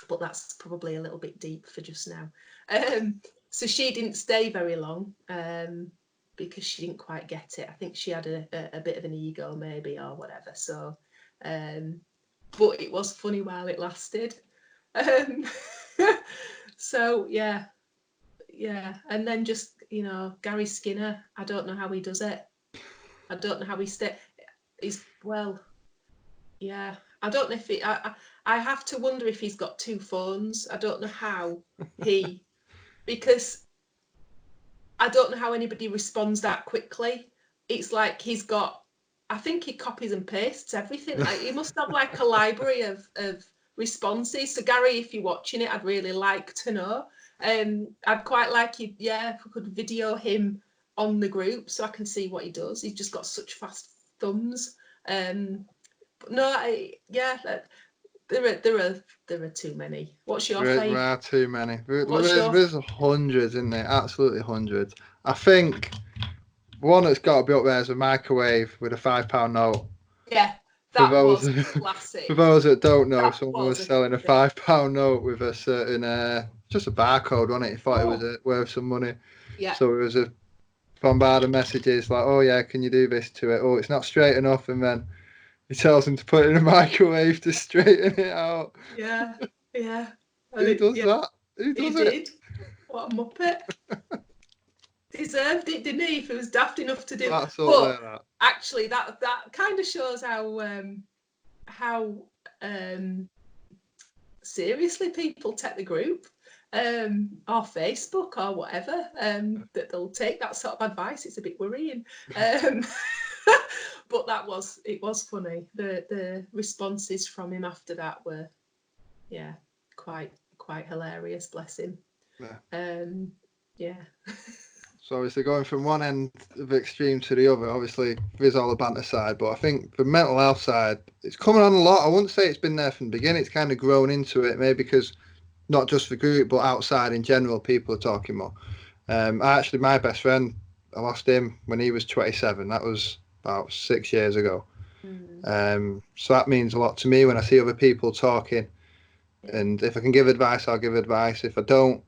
but that's probably a little bit deep for just now. So she didn't stay very long because she didn't quite get it. I think she had a bit of an ego maybe, or whatever. So, but it was funny while it lasted. So yeah. And then just, Gary Skinner, I don't know how he does it. I don't know how he yeah. I don't know if I have to wonder if he's got two phones. I don't know how because I don't know how anybody responds that quickly. It's like I think he copies and pastes everything. Like, he must have like a library of responses. So Gary, if you're watching it, I'd really like to know. I'd quite like you, if we could video him on the group so I can see what he does. He's just got such fast thumbs. But no, there are too many. What's your favourite? There are too many. There's hundreds, isn't there? Absolutely hundreds. I think one that's got to be up there is a microwave with a £5 note. Yeah, that was classic. For those that don't know, someone was selling a £5 note with a certain, just a barcode on it. He thought it was worth some money. Yeah. So it was a bombarded messages like, "Oh yeah, can you do this to it? Oh, it's not straight enough," and then he tells him to put it in a microwave to straighten it out. Yeah. Who does that? Who does it? Did. What a muppet. Deserved it, didn't he? If it was daft enough to do. That's all there, that. Actually, that kind of shows how seriously people take the group, or Facebook or whatever, that they'll take that sort of advice. It's a bit worrying. But it was funny. The responses from him after that were, quite hilarious. Bless him. Yeah. So obviously going from one end of extreme to the other, obviously there's all the banter side, but I think the mental health side, it's coming on a lot. I wouldn't say it's been there from the beginning. It's kind of grown into it, maybe because not just the group, but outside in general, people are talking more. My best friend, I lost him when he was 27. That was about 6 years ago. So that means a lot to me when I see other people talking. And if I can give advice, I'll give advice. If I don't,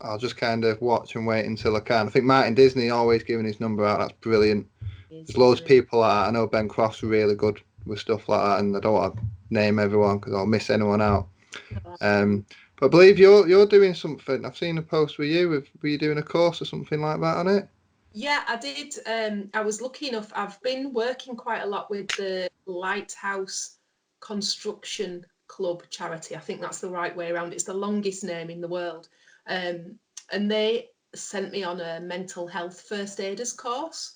I'll just kind of watch and wait until I can. I think Martin Disney always giving his number out. That's brilliant. There's loads of people like that. I know Ben Croft's really good with stuff like that, and I don't want to name everyone because I'll miss anyone out. But I believe you're doing something. I've seen a post with you. Were you doing a course or something like that on it? Yeah, I did. I was lucky enough. I've been working quite a lot with the Lighthouse Construction Club charity. I think that's the right way around. It's the longest name in the world. And they sent me on a mental health first aiders course.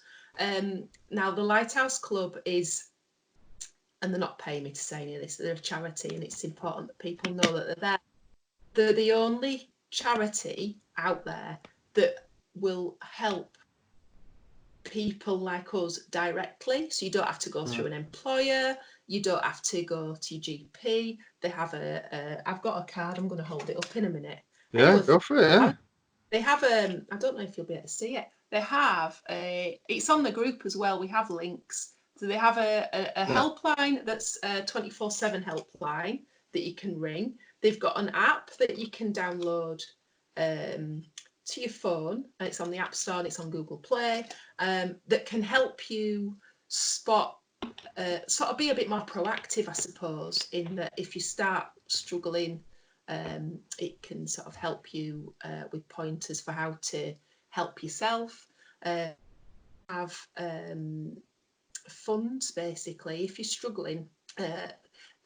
Now, the Lighthouse Club is, and they're not paying me to say any of this, they're a charity, and it's important that people know that they're there. They're the only charity out there that will help people like us directly. So you don't have to go through an employer. You don't have to go to your GP. They have I've got a card. I'm going to hold it up in a minute. Yeah, go for it. Yeah. They have I don't know if you'll be able to see it. They have it's on the group as well. We have links. So they have a helpline that's a 24/7 helpline that you can ring. They've got an app that you can download to your phone. It's on the App Store and it's on Google Play, that can help you spot, sort of be a bit more proactive, I suppose, in that if you start struggling, it can sort of help you with pointers for how to help yourself. Have funds, basically, if you're struggling.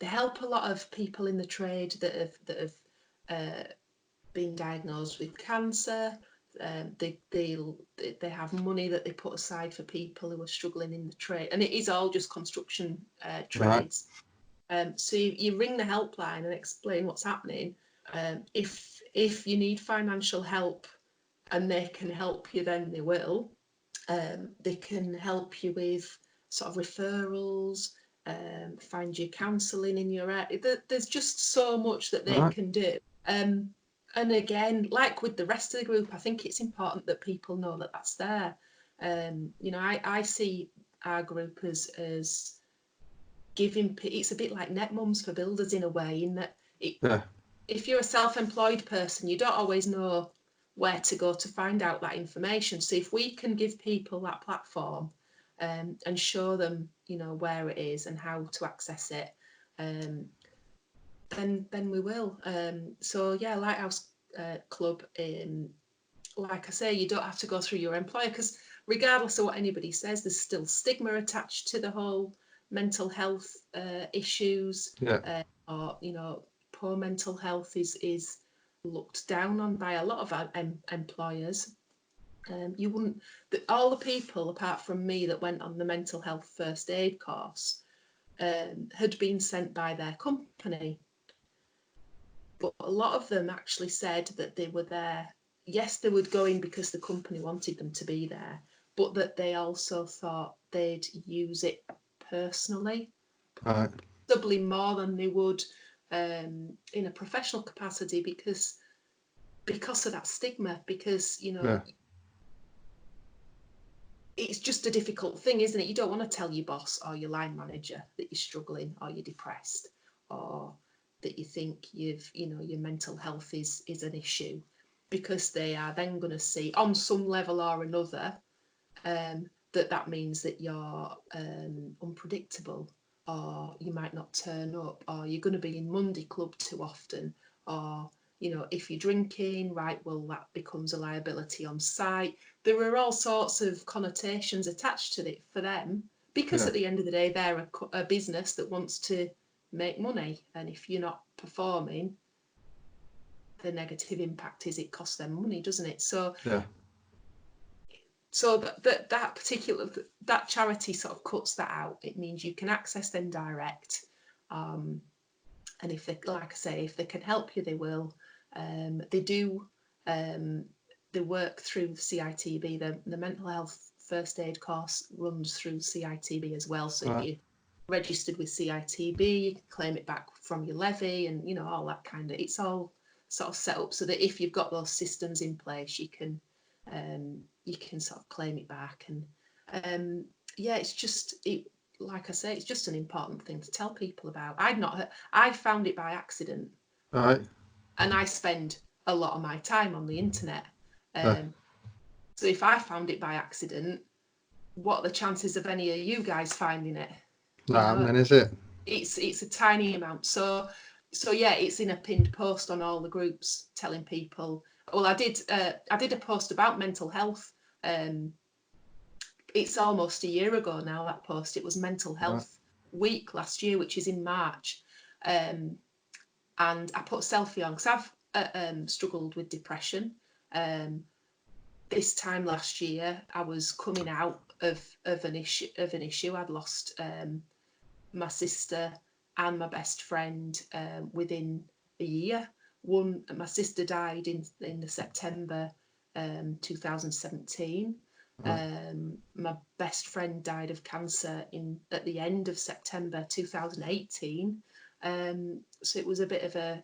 They help a lot of people in the trade that have been diagnosed with cancer. They have money that they put aside for people who are struggling in the trade, and it is all just construction trades. So you ring the helpline and explain what's happening. If you need financial help and they can help you, then they will. They can help you with sort of referrals, find you counselling in your area. There's just so much that they can do. And again, like with the rest of the group, I think it's important that people know that that's there. I see our group as giving. It's a bit like net mums for builders in a way, in that if you're a self-employed person, you don't always know where to go to find out that information. So if we can give people that platform and show them, where it is and how to access it, then we will. So yeah, Lighthouse Club, like I say, you don't have to go through your employer, because regardless of what anybody says, there's still stigma attached to the whole mental health issues. Or poor mental health is looked down on by a lot of our employers. You wouldn't, all the people apart from me that went on the mental health first aid course had been sent by their company, but a lot of them actually said that they were there. Yes, they would go in because the company wanted them to be there, but that they also thought they'd use it personally, probably more than they would in a professional capacity, because of that stigma, because it's just a difficult thing, isn't it? You don't want to tell your boss or your line manager that you're struggling or you're depressed, or that you think your mental health is an issue, because they are then going to see on some level or another that means that you're unpredictable, or you might not turn up, or you're going to be in Monday Club too often, or if you're drinking, right, well, that becomes a liability on site. There are all sorts of connotations attached to it for them, because at the end of the day, they're a business that wants to make money, and if you're not performing, the negative impact is it costs them money, doesn't it? So that charity sort of cuts that out. It means you can access them direct, and if they, like I say, if they can help you, they will. They do. They work through CITB. The mental health first aid course runs through CITB as well. So if you're registered with CITB, you can claim it back from your levy, and all that kind of. It's all sort of set up so that if you've got those systems in place, you can sort of claim it back. And it's just like I say, it's just an important thing to tell people about. I found it by accident, and I spend a lot of my time on the internet. So if I found it by accident, what are the chances of any of you guys finding it? Then is it? It's a tiny amount. So yeah, it's in a pinned post on all the groups telling people. Well, I did a post about mental health. It's almost a year ago now, that post. It was Mental Health Week last year, which is in March. And I put a selfie on because I've struggled with depression. This time last year, I was coming out of an issue. I'd lost my sister and my best friend within a year. My sister died in the September 2017. My best friend died of cancer at the end of September 2018. So it was a bit of a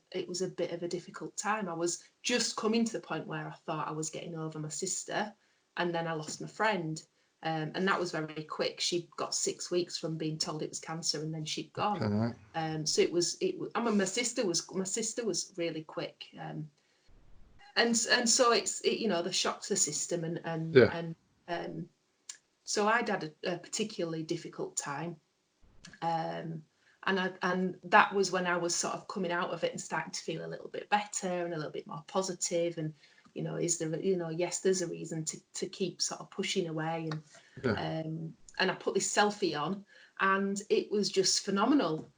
difficult time. I was just coming to the point where I thought I was getting over my sister, and then I lost my friend, and that was very quick. She got 6 weeks from being told it was cancer, and then she'd gone. So it was. I mean, my sister was really quick, and so it's the shock to the system, and so I'd had a particularly difficult time. And that was when I was sort of coming out of it and starting to feel a little bit better and a little bit more positive. And is there yes, there's a reason to keep sort of pushing away. And I put this selfie on, and it was just phenomenal.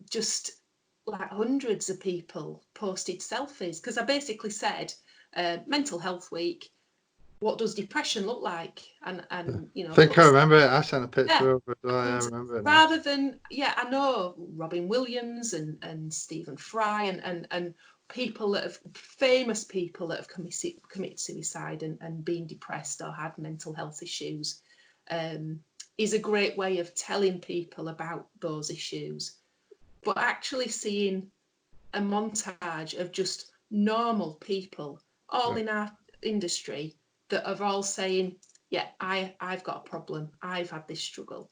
Just like hundreds of people posted selfies, because I basically said Mental Health Week. What does depression look like? And I think I remember it. I sent a picture over it. Oh, yeah, I remember it now. Rather than, I know Robin Williams and Stephen Fry and people that have, famous people that have committed suicide and been depressed or had mental health issues, is a great way of telling people about those issues. But actually seeing a montage of just normal people, all in our industry, that are all saying, yeah, I've got a problem, I've had this struggle,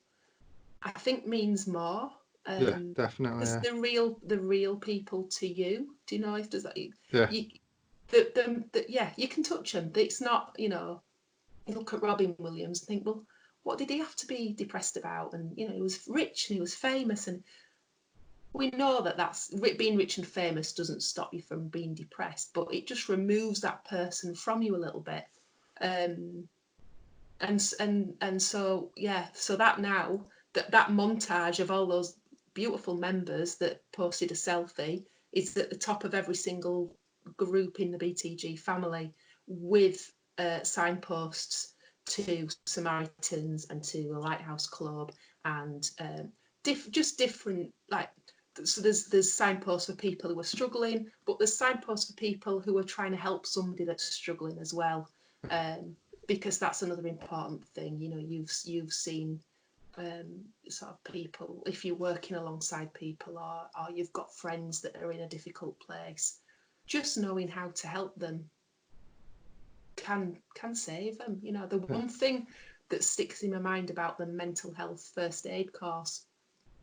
I think means more. Yeah, definitely. It's the real people to you. Do you know if there's that? Yeah. You can touch them. It's not, you look at Robin Williams and think, well, what did he have to be depressed about? And he was rich and he was famous, and we know that's being rich and famous doesn't stop you from being depressed, but it just removes that person from you a little bit. And so that now that montage of all those beautiful members that posted a selfie is at the top of every single group in the BTG family, with signposts to Samaritans and to the Lighthouse Club, and different, like, so there's signposts for people who are struggling, but there's signposts for people who are trying to help somebody that's struggling as well, because that's another important thing. You've seen sort of people, if you're working alongside people, or you've got friends that are in a difficult place, just knowing how to help them can save them. The one thing that sticks in my mind about the mental health first aid course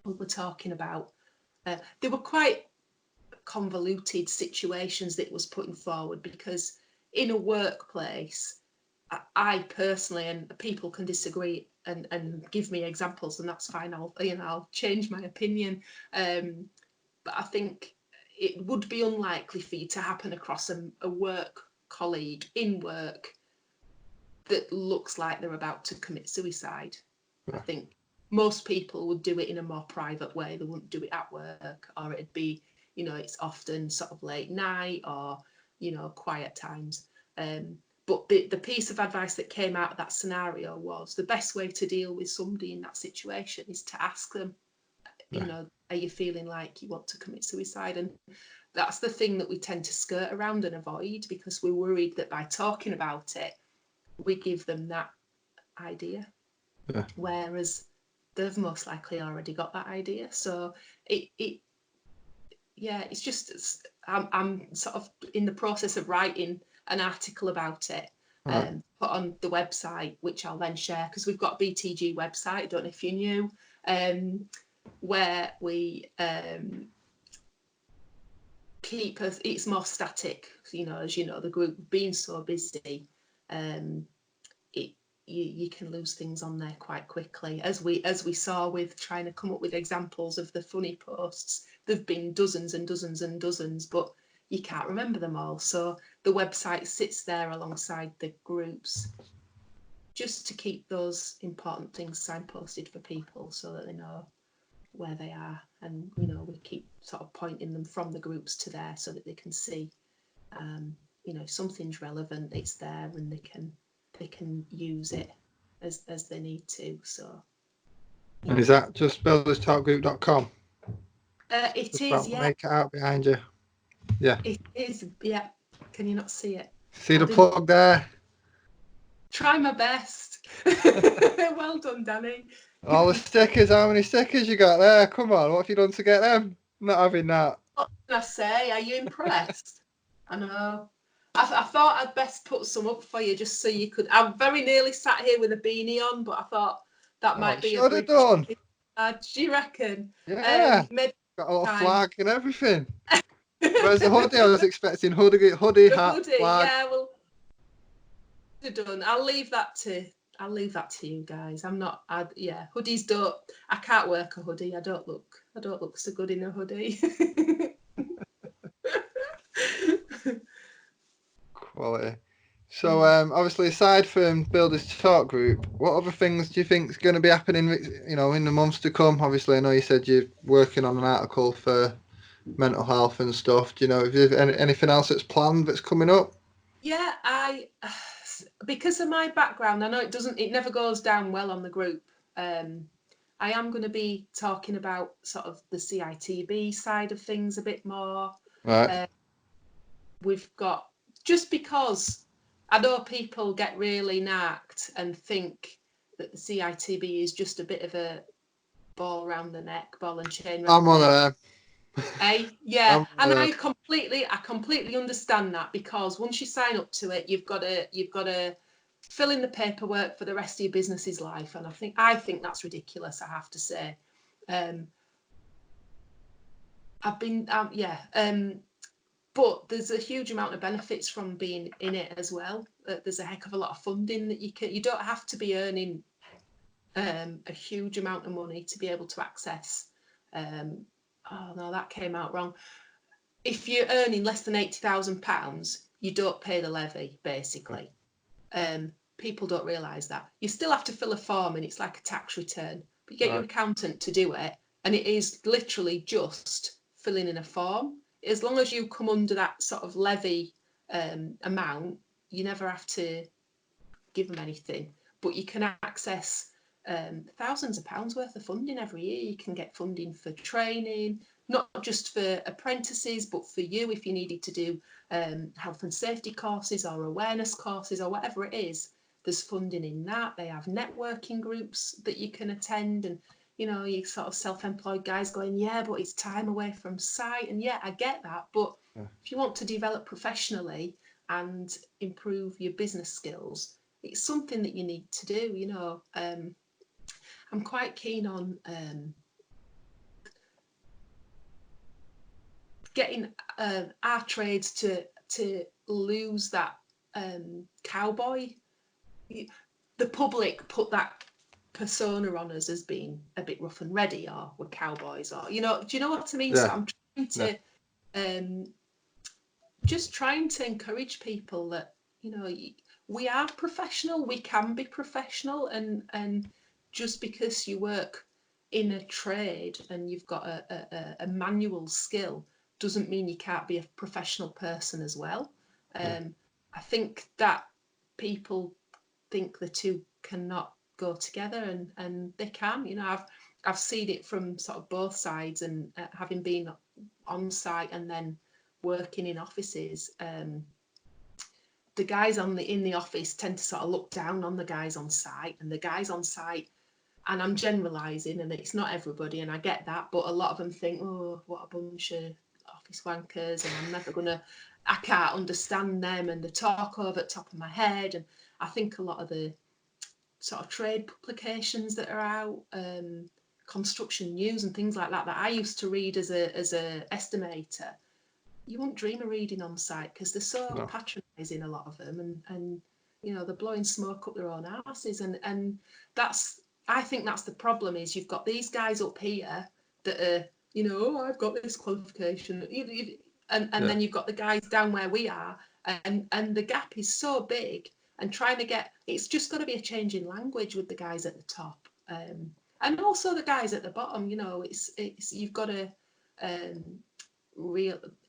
we were talking about, they were quite convoluted situations that was putting forward, because in a workplace, I personally, and people can disagree and give me examples, and that's fine. I'll change my opinion, but I think it would be unlikely for you to happen across a work colleague in work that looks like they're about to commit suicide. I think most people would do it in a more private way. They wouldn't do it at work, or it'd be, it's often sort of late night or, quiet times. But the piece of advice that came out of that scenario was the best way to deal with somebody in that situation is to ask them, are you feeling like you want to commit suicide? And that's the thing that we tend to skirt around and avoid, because we're worried that by talking about it, we give them that idea. Yeah. Whereas they've most likely already got that idea. So it's just, I'm sort of in the process of writing an article about it, put on the website, which I'll then share, because we've got a BTG website, I don't know if you knew, where we keep it's more static, as you know, the group being so busy, you can lose things on there quite quickly, as we saw with trying to come up with examples of the funny posts. There've been dozens and dozens and dozens, but you can't remember them all. So the website sits there alongside the groups, just to keep those important things signposted for people, so that they know where they are, and we keep sort of pointing them from the groups to there, so that they can see, if something's relevant, it's there, and they can use it as they need to. So. And is that just builderstalkgroup.com? It just is, yeah. Make it out behind you. Yeah. It is, yeah. Can you not see it? See the plug there? Try my best. Well done, Danny. All the stickers, how many stickers you got there? Come on, what have you done to get them? I'm not having that. What can I say? Are you impressed? I know. I thought I'd best put some up for you, just so you could. I very nearly sat here with a beanie on, but I thought that might be a should have done. Do you reckon? Yeah. Got a little flag and everything. Where's the hoodie? I was expecting hoodie, hat, flag. Yeah, well, done. I'll leave that to you guys. Hoodies don't. I can't work a hoodie. I don't look so good in a hoodie. Quality. So obviously, aside from Builders Talk Group, what other things do you think is going to be happening, in the months to come? Obviously, I know you said you're working on an article for mental health and stuff. Do you know if there's anything else that's planned that's coming up? Yeah, because of my background, I know it never goes down well on the group. I am going to be talking about sort of the CITB side of things a bit more. Right. We've got, just because I know people get really narked and think that the CITB is just a bit of a ball around the neck, ball and chain around I'm the one of neck. them. Yeah, I'm one and of them. I completely understand that, because once you sign up to it, you've got to fill in the paperwork for the rest of your business's life, and I think that's ridiculous. I have to say, I've been but there's a huge amount of benefits from being in it as well. There's a heck of a lot of funding that you don't have to be earning a huge amount of money to be able to access. Oh no, that came out wrong. If you're earning less than £80,000, you don't pay the levy, basically. People don't realise that. You still have to fill a form, and it's like a tax return. But you get your accountant to do it, and it is literally just filling in a form. As long as you come under that sort of levy amount, you never have to give them anything. But you can access thousands of pounds worth of funding every year. You can get funding for training, not just for apprentices, but for you if you needed to do health and safety courses or awareness courses or whatever it is. There's funding in that. They have networking groups that you can attend, and you sort of self-employed guys going, yeah, but it's time away from site. And yeah, I get that, but if you want to develop professionally and improve your business skills, it's something that you need to do. I'm quite keen on getting our trades to lose that cowboy. The public put that persona on us as being a bit rough and ready, or we're cowboys, or do you know what I mean? Yeah. So I'm trying to just trying to encourage people that we are professional, we can be professional, and just because you work in a trade and you've got a manual skill doesn't mean you can't be a professional person as well. I think that people think the two cannot go together, and they can. I've seen it from sort of both sides, and having been on site and then working in offices, the guys in the office tend to sort of look down on the guys on site, and the guys on site, and I'm generalising, and it's not everybody, and I get that, but a lot of them think, oh, what a bunch of office wankers, and I can't understand them, and they talk over the top of my head. And I think a lot of the sort of trade publications that are out, construction news and things like that I used to read as a estimator, you wouldn't dream of reading on site, because they're so patronising, a lot of them, and they're blowing smoke up their own asses, and I think that's the problem. Is you've got these guys up here that are oh, I've got this qualification, and then you've got the guys down where we are, and the gap is so big, and trying to get, it's just got to be a change in language with the guys at the top, and also the guys at the bottom. It's you've got to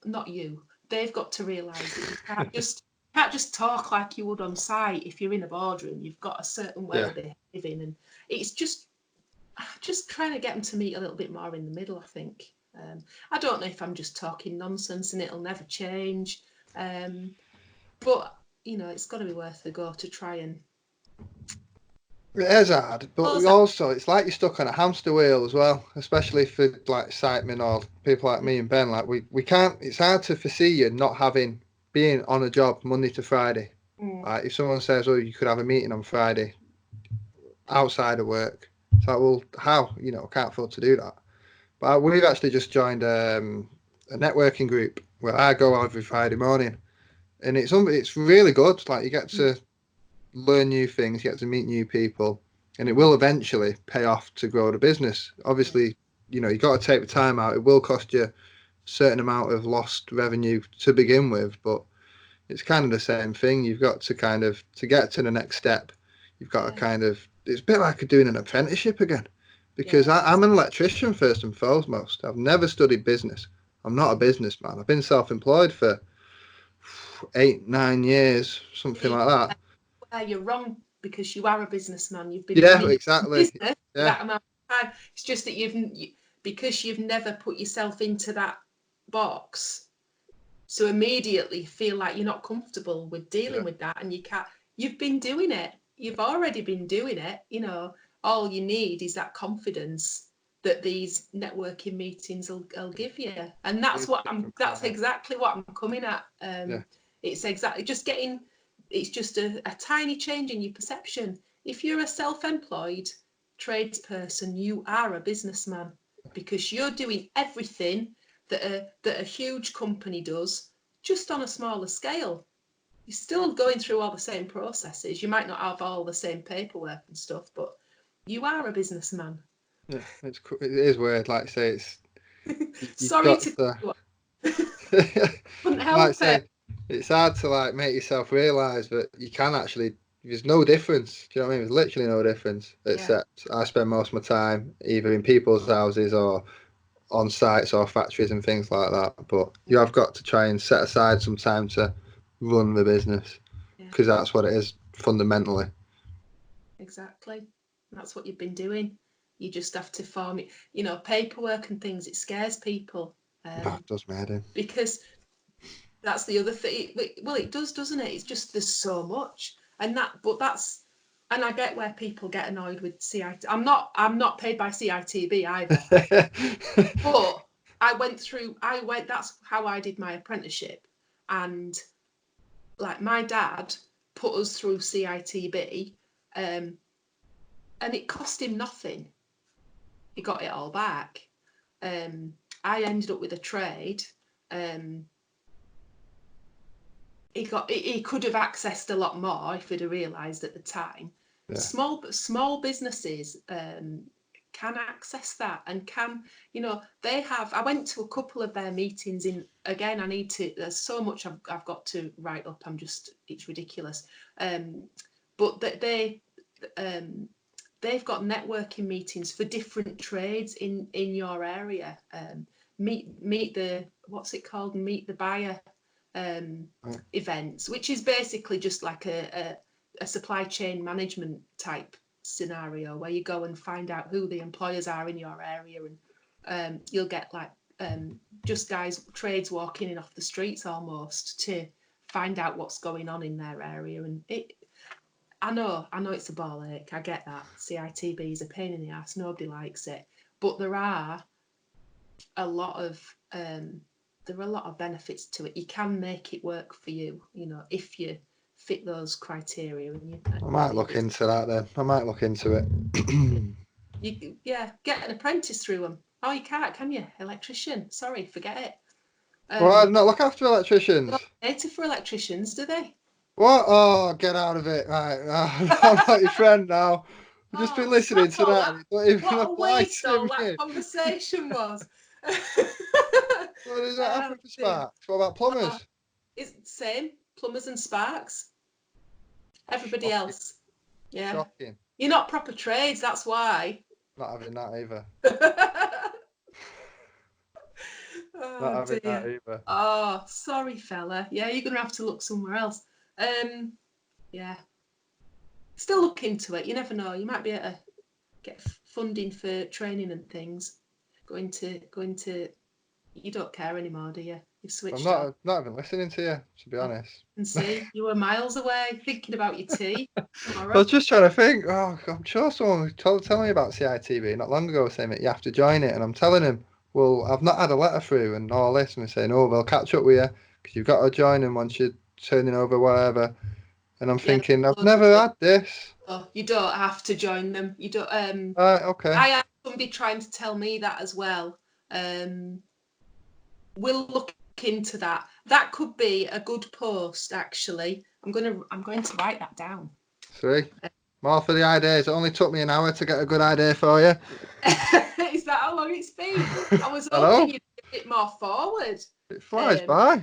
not you, they've got to realise that you can't just talk like you would on site. If you're in a boardroom, you've got a certain way of behaving, and it's just trying to get them to meet a little bit more in the middle, I think. I don't know if I'm just talking nonsense and it'll never change, but it's got to be worth the go to try and. It is hard, but it's like you're stuck on a hamster wheel as well, especially for like sitemen or people like me and Ben. Like we can't. It's hard to foresee you not being on a job Monday to Friday. Like if someone says, "Oh, you could have a meeting on Friday outside of work," it's like, well, how? I can't afford to do that. But we've actually just joined a networking group where I go every Friday morning, and it's really good. Like you get to learn new things, you get to meet new people, and it will eventually pay off to grow the business. Obviously, you got to take the time out. It will cost you a certain amount of lost revenue to begin with, but it's kind of the same thing. You've got to to get to the next step, you've got to it's a bit like doing an apprenticeship again, because I'm an electrician first and foremost. I've never studied business. I'm not a businessman. I've been self-employed for 8-9 years, something like that. Where you're wrong, because you are a businessman. You've been Yeah, running exactly. business for that amount of time. It's just that because you've never put yourself into that box, so immediately feel like you're not comfortable with dealing with that, and you can't. You've been doing it. You've already been doing it. All you need is that confidence that these networking meetings will give you, and that's exactly what I'm coming at. It's exactly just getting. It's just a tiny change in your perception. If you're a self-employed tradesperson, you are a businessman, because you're doing everything that a huge company does, just on a smaller scale. You're still going through all the same processes. You might not have all the same paperwork and stuff, but you are a businessman. Yeah, it is weird. Like I say, it's sorry to couldn't help it. It's hard to like make yourself realise that you can actually. There's no difference. Do you know what I mean? There's literally no difference, except I spend most of my time either in people's houses or on sites or factories and things like that. But you have got to try and set aside some time to run the business, because that's what it is fundamentally. Exactly. That's what you've been doing. You just have to form it. Paperwork and things, it scares people. That does me head in. Because that's the other thing. Well, it does, doesn't it? It's just there's so much, and I get where people get annoyed with CIT. I'm not paid by CITB either. But that's how I did my apprenticeship, and like my dad put us through CITB, and it cost him nothing. He got it all back. I ended up with a trade. He could have accessed a lot more if he'd have realised at the time. Yeah. Small businesses can access that, and they have. I went to a couple of their meetings. There's so much I've got to write up. It's ridiculous. But they've got networking meetings for different trades in your area. Meet the what's it called? Meet the buyer. Events, which is basically just like a supply chain management type scenario, where you go and find out who the employers are in your area, and you'll get just trades walking in off the streets almost to find out what's going on in their area. And I know it's a ball ache. I get that. CITB is a pain in the ass. Nobody likes it, but there are a lot of benefits to it. You can make it work for you, if you fit those criteria. I might look into that then. I might look into it. Get an apprentice through them. Oh, you can't, can you? Electrician. Sorry, forget it. Well, I do not look after electricians. They don't cater for electricians, do they? What? Oh, get out of it. Right. I'm not your friend now. I've just been listening to that. What a waste all that conversation was. What does that happen for sparks? What about plumbers? It's the same. Plumbers and sparks. Everybody else. Yeah. Shocking. You're not proper trades, that's why. Not having that either. Oh, sorry, fella. Yeah, you're going to have to look somewhere else. Yeah. Still look into it. You never know. You might be able to get funding for training and things. Going to. You don't care anymore, do you? You've switched. I'm not even listening to you, to be honest. And see, you were miles away thinking about your tea. I was just trying to think. Oh, I'm sure someone was telling me about CITB not long ago, saying that you have to join it, and I'm telling him, well, I've not had a letter through and all this, and they're saying, oh, they'll catch up with you because you've got to join them once you're turning over whatever. And I'm thinking, I've never had this. Oh, you don't have to join them. You don't. Okay. I had somebody trying to tell me that as well. We'll look into that. That could be a good post, actually. I'm going to write that down. See, more for the ideas. It only took me an hour to get a good idea for you. Is that how long it's been? I was hoping you'd be a bit more forward. It flies by.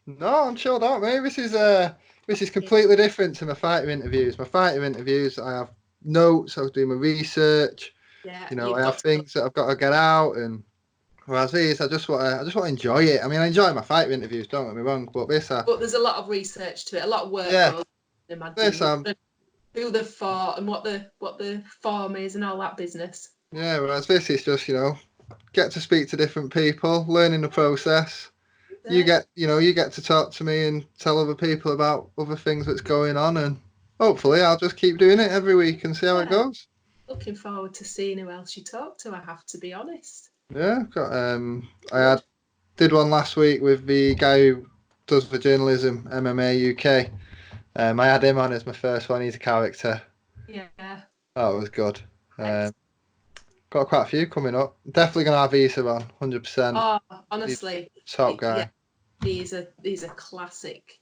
No, I'm chilled out, mate. This is completely different to my fighter interviews. My fighter interviews, I have notes. I was doing my research. Yeah. I have things that I've got to get out, and Whereas these, I just want to enjoy it. I mean, I enjoy my fight interviews. Don't get me wrong, but this, But there's a lot of research to it, a lot of work yeah, goes. Imagine this, who they've fought and what the form is and all that business. yeah. Whereas this is just, get to speak to different people, learning the process. You get to talk to me and tell other people about other things that's going on, and hopefully I'll just keep doing it every week and see how it goes. Looking forward to seeing who else you talk to. I have to be honest. Yeah, I've got did one last week with the guy who does the journalism, MMA UK. I had him on as my first one. He's a character. Yeah. Oh, it was good. Got quite a few coming up. Definitely gonna have Issa on, 100%. Oh, honestly, Top guy. Yeah, he's a classic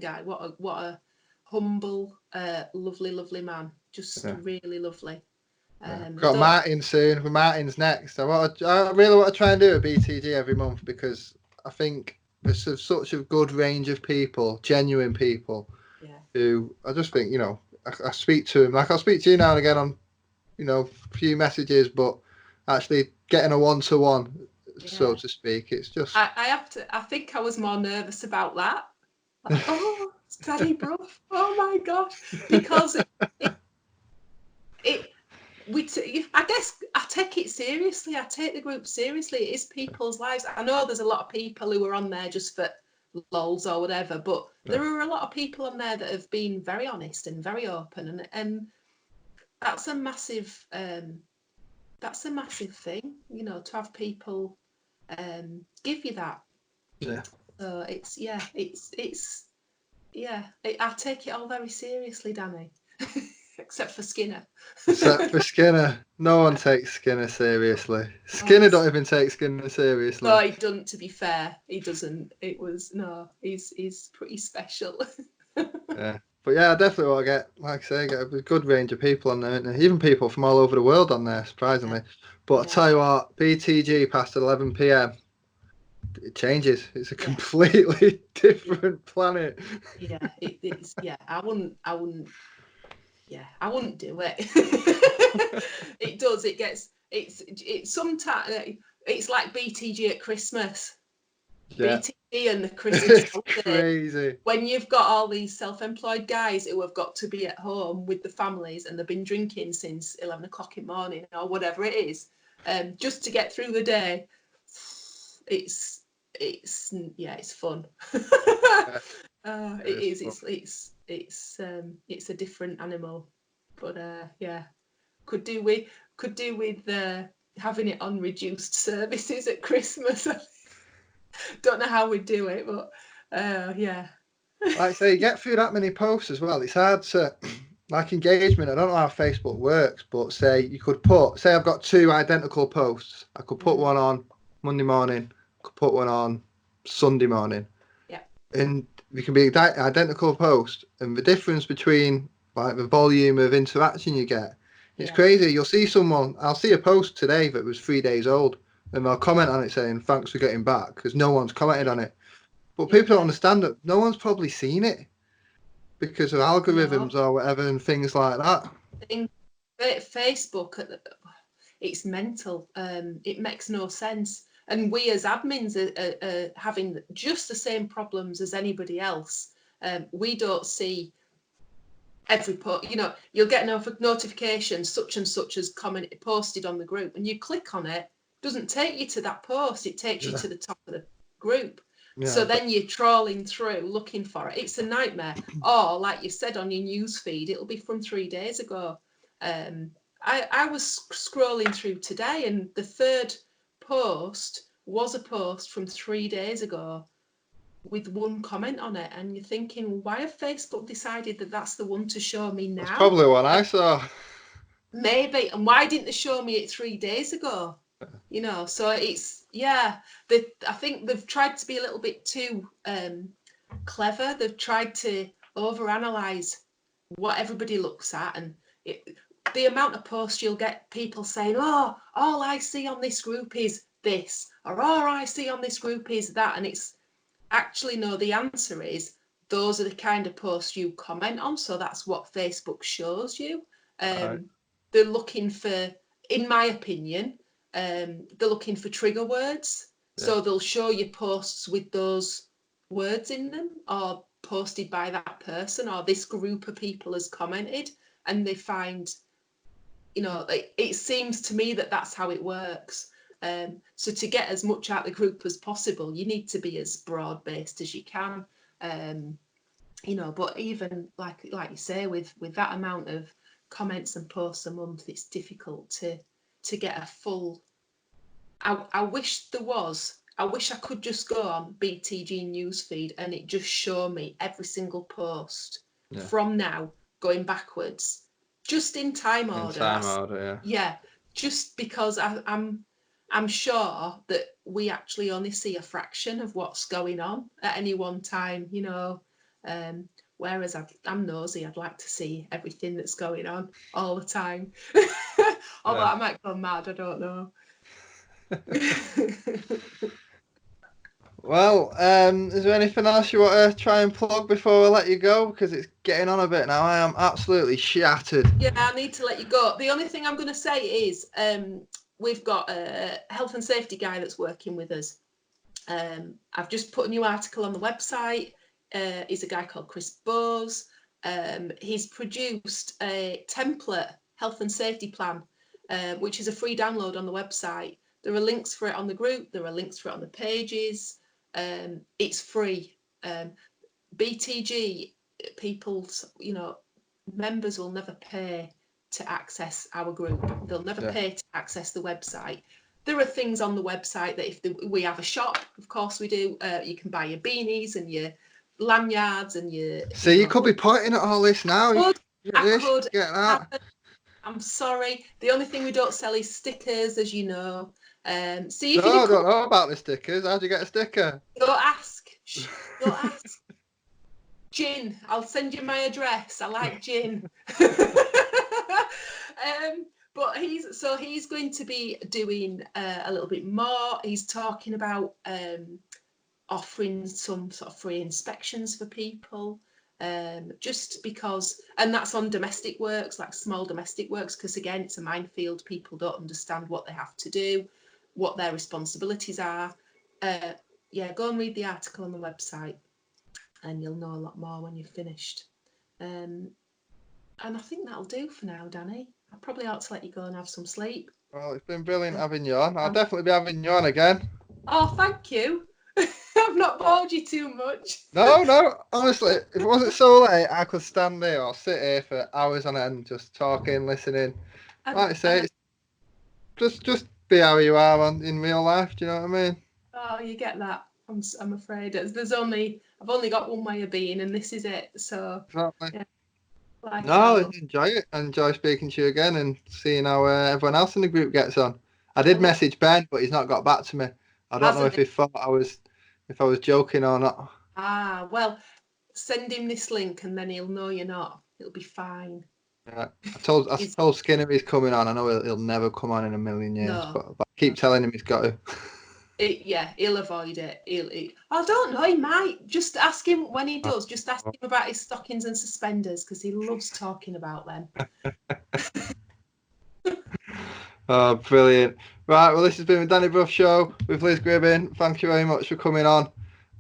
guy. What a humble, lovely man. Just really lovely. Got Martin soon. Martin's next. I really want to try and do a BTG every month because I think there's such a good range of people, genuine people, who I just think I speak to them. Like I'll speak to you now and again on a few messages, but actually getting a one-to-one, so to speak, it's just. I think I was more nervous about that. Like, oh, it's Danny Brough. Oh my gosh, because I guess I take it seriously. I take the group seriously. It is people's lives. I know there's a lot of people who are on there just for lols or whatever, but there are a lot of people on there that have been very honest and very open, and that's a massive thing, to have people give you that. Yeah. So I take it all very seriously, Danny. Except for Skinner. Except for Skinner. No one takes Skinner seriously. Skinner don't even take Skinner seriously. No, he doesn't, to be fair. He doesn't. He's pretty special. Yeah. But yeah, I definitely want to get a good range of people on there, and even people from all over the world on there, surprisingly. Yeah. But I tell you what, BTG past 11 p.m, it changes. It's a completely different planet. Yeah, it's. Yeah, I wouldn't. Yeah, I wouldn't do it. It does. It's sometimes it's like BTG at Christmas. Yeah. BTG and the Christmas holiday. Crazy. When you've got all these self-employed guys who have got to be at home with the families and they've been drinking since 11 o'clock in the morning or whatever it is, just to get through the day, it's fun. It's a different animal, but could do with having it on reduced services at Christmas. Don't know how we'd do it, but yeah. Like I say, you get through that many posts as well. It's hard to engagement. I don't know how Facebook works, but say I've got two identical posts. I could put one on Monday morning, could put one on Sunday morning. Yeah. And we can be identical post, and the difference between the volume of interaction you get, it's crazy. You'll see I'll see a post today that was 3 days old, and they'll comment on it saying thanks for getting back, because no one's commented on it. But people don't understand that no one's probably seen it because of algorithms or whatever and things like that. Facebook, it's mental. It makes no sense. And we as admins are having just the same problems as anybody else. We don't see every post. You'll get notifications such and such as posted on the group, and you click on it. Doesn't take you to that post. It takes you to the top of the group. Yeah, so then you're trawling through looking for it. It's a nightmare. Or like you said on your news feed, it'll be from 3 days ago. I was scrolling through today, and the third post was a post from 3 days ago with one comment on it, and you're thinking, why have Facebook decided that that's the one to show me now? That's probably one I saw. Maybe. And why didn't they show me it 3 days ago? So it's I think they've tried to be a little bit too clever. They've tried to overanalyze what everybody looks at, and the amount of posts you'll get people saying, oh, all I see on this group is this, or all I see on this group is that, and it's actually no, the answer is those are the kind of posts you comment on, so that's what Facebook shows you. Right. They're looking for, in my opinion, they're looking for trigger words. Yeah. So they'll show you posts with those words in them, or posted by that person, or this group of people has commented, and they find, it seems to me that that's how it works. So to get as much out of the group as possible, you need to be as broad based as you can. But even like you say, with that amount of comments and posts a month, it's difficult to get a full. I wish I could just go on BTG newsfeed and it just show me every single post from now going backwards, just in time order. In time order, yeah. Yeah, just because I'm sure that we actually only see a fraction of what's going on at any one time, whereas I'm nosy. I'd like to see everything that's going on all the time. Although I might go mad, I don't know. Well, is there anything else you want to try and plug before we let you go? Because it's getting on a bit now. I am absolutely shattered. Yeah, I need to let you go. The only thing I'm going to say is we've got a health and safety guy that's working with us. I've just put a new article on the website. He's a guy called Chris Bowes. He's produced a template health and safety plan, which is a free download on the website. There are links for it on the group. There are links for it on the pages. It's free. BTG people's, members will never pay to access our group. They'll never pay to access the website. There are things on the website that we have a shop, of course we do. You can buy your beanies and your lanyards and your. So you could be pointing at all this now. I could. Get that. I'm sorry. The only thing we don't sell is stickers, as you know. See if I you don't know about the stickers. How'd you get a sticker? Don't ask. Don't ask. Gin. I'll send you my address. I like gin. But he's going to be doing a little bit more. He's talking about offering some sort of free inspections for people. Just because, and that's on domestic works, like small domestic works, because again, it's a minefield. People don't understand what they have to do, what their responsibilities are. Go and read the article on the website and you'll know a lot more when you've finished. And I think that'll do for now, Danny. I probably ought to let you go and have some sleep. Well, it's been brilliant having you on. I'll definitely be having you on again. Oh, thank you. I've not bored you too much. No, honestly, if it wasn't so late, I could stand there or sit here for hours on end, just talking, listening. Like I say, it's just be how you are in real life. Do you know what I mean? Oh, you get that. I'm afraid I've only got one way of being, and this is it. So exactly. Yeah. Enjoy it. I enjoy speaking to you again and seeing how everyone else in the group gets on. I did message Ben, but he's not got back to me. I don't know if he thought I was joking or not. Ah, well, send him this link and then he'll know you're not. It'll be fine. Yeah, I told Skinner he's coming on. I know he'll never come on in a million years, but I keep telling him he's got to. He'll avoid it. I don't know. He might. Just ask him when he does. Just ask him about his stockings and suspenders because he loves talking about them. Oh, brilliant. Right, well, this has been the Danny Brough Show with Liz Gribbin. Thank you very much for coming on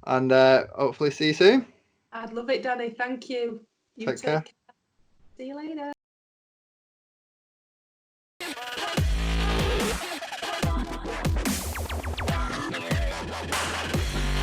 and hopefully see you soon. I'd love it, Danny. Thank you. Take care. See you later.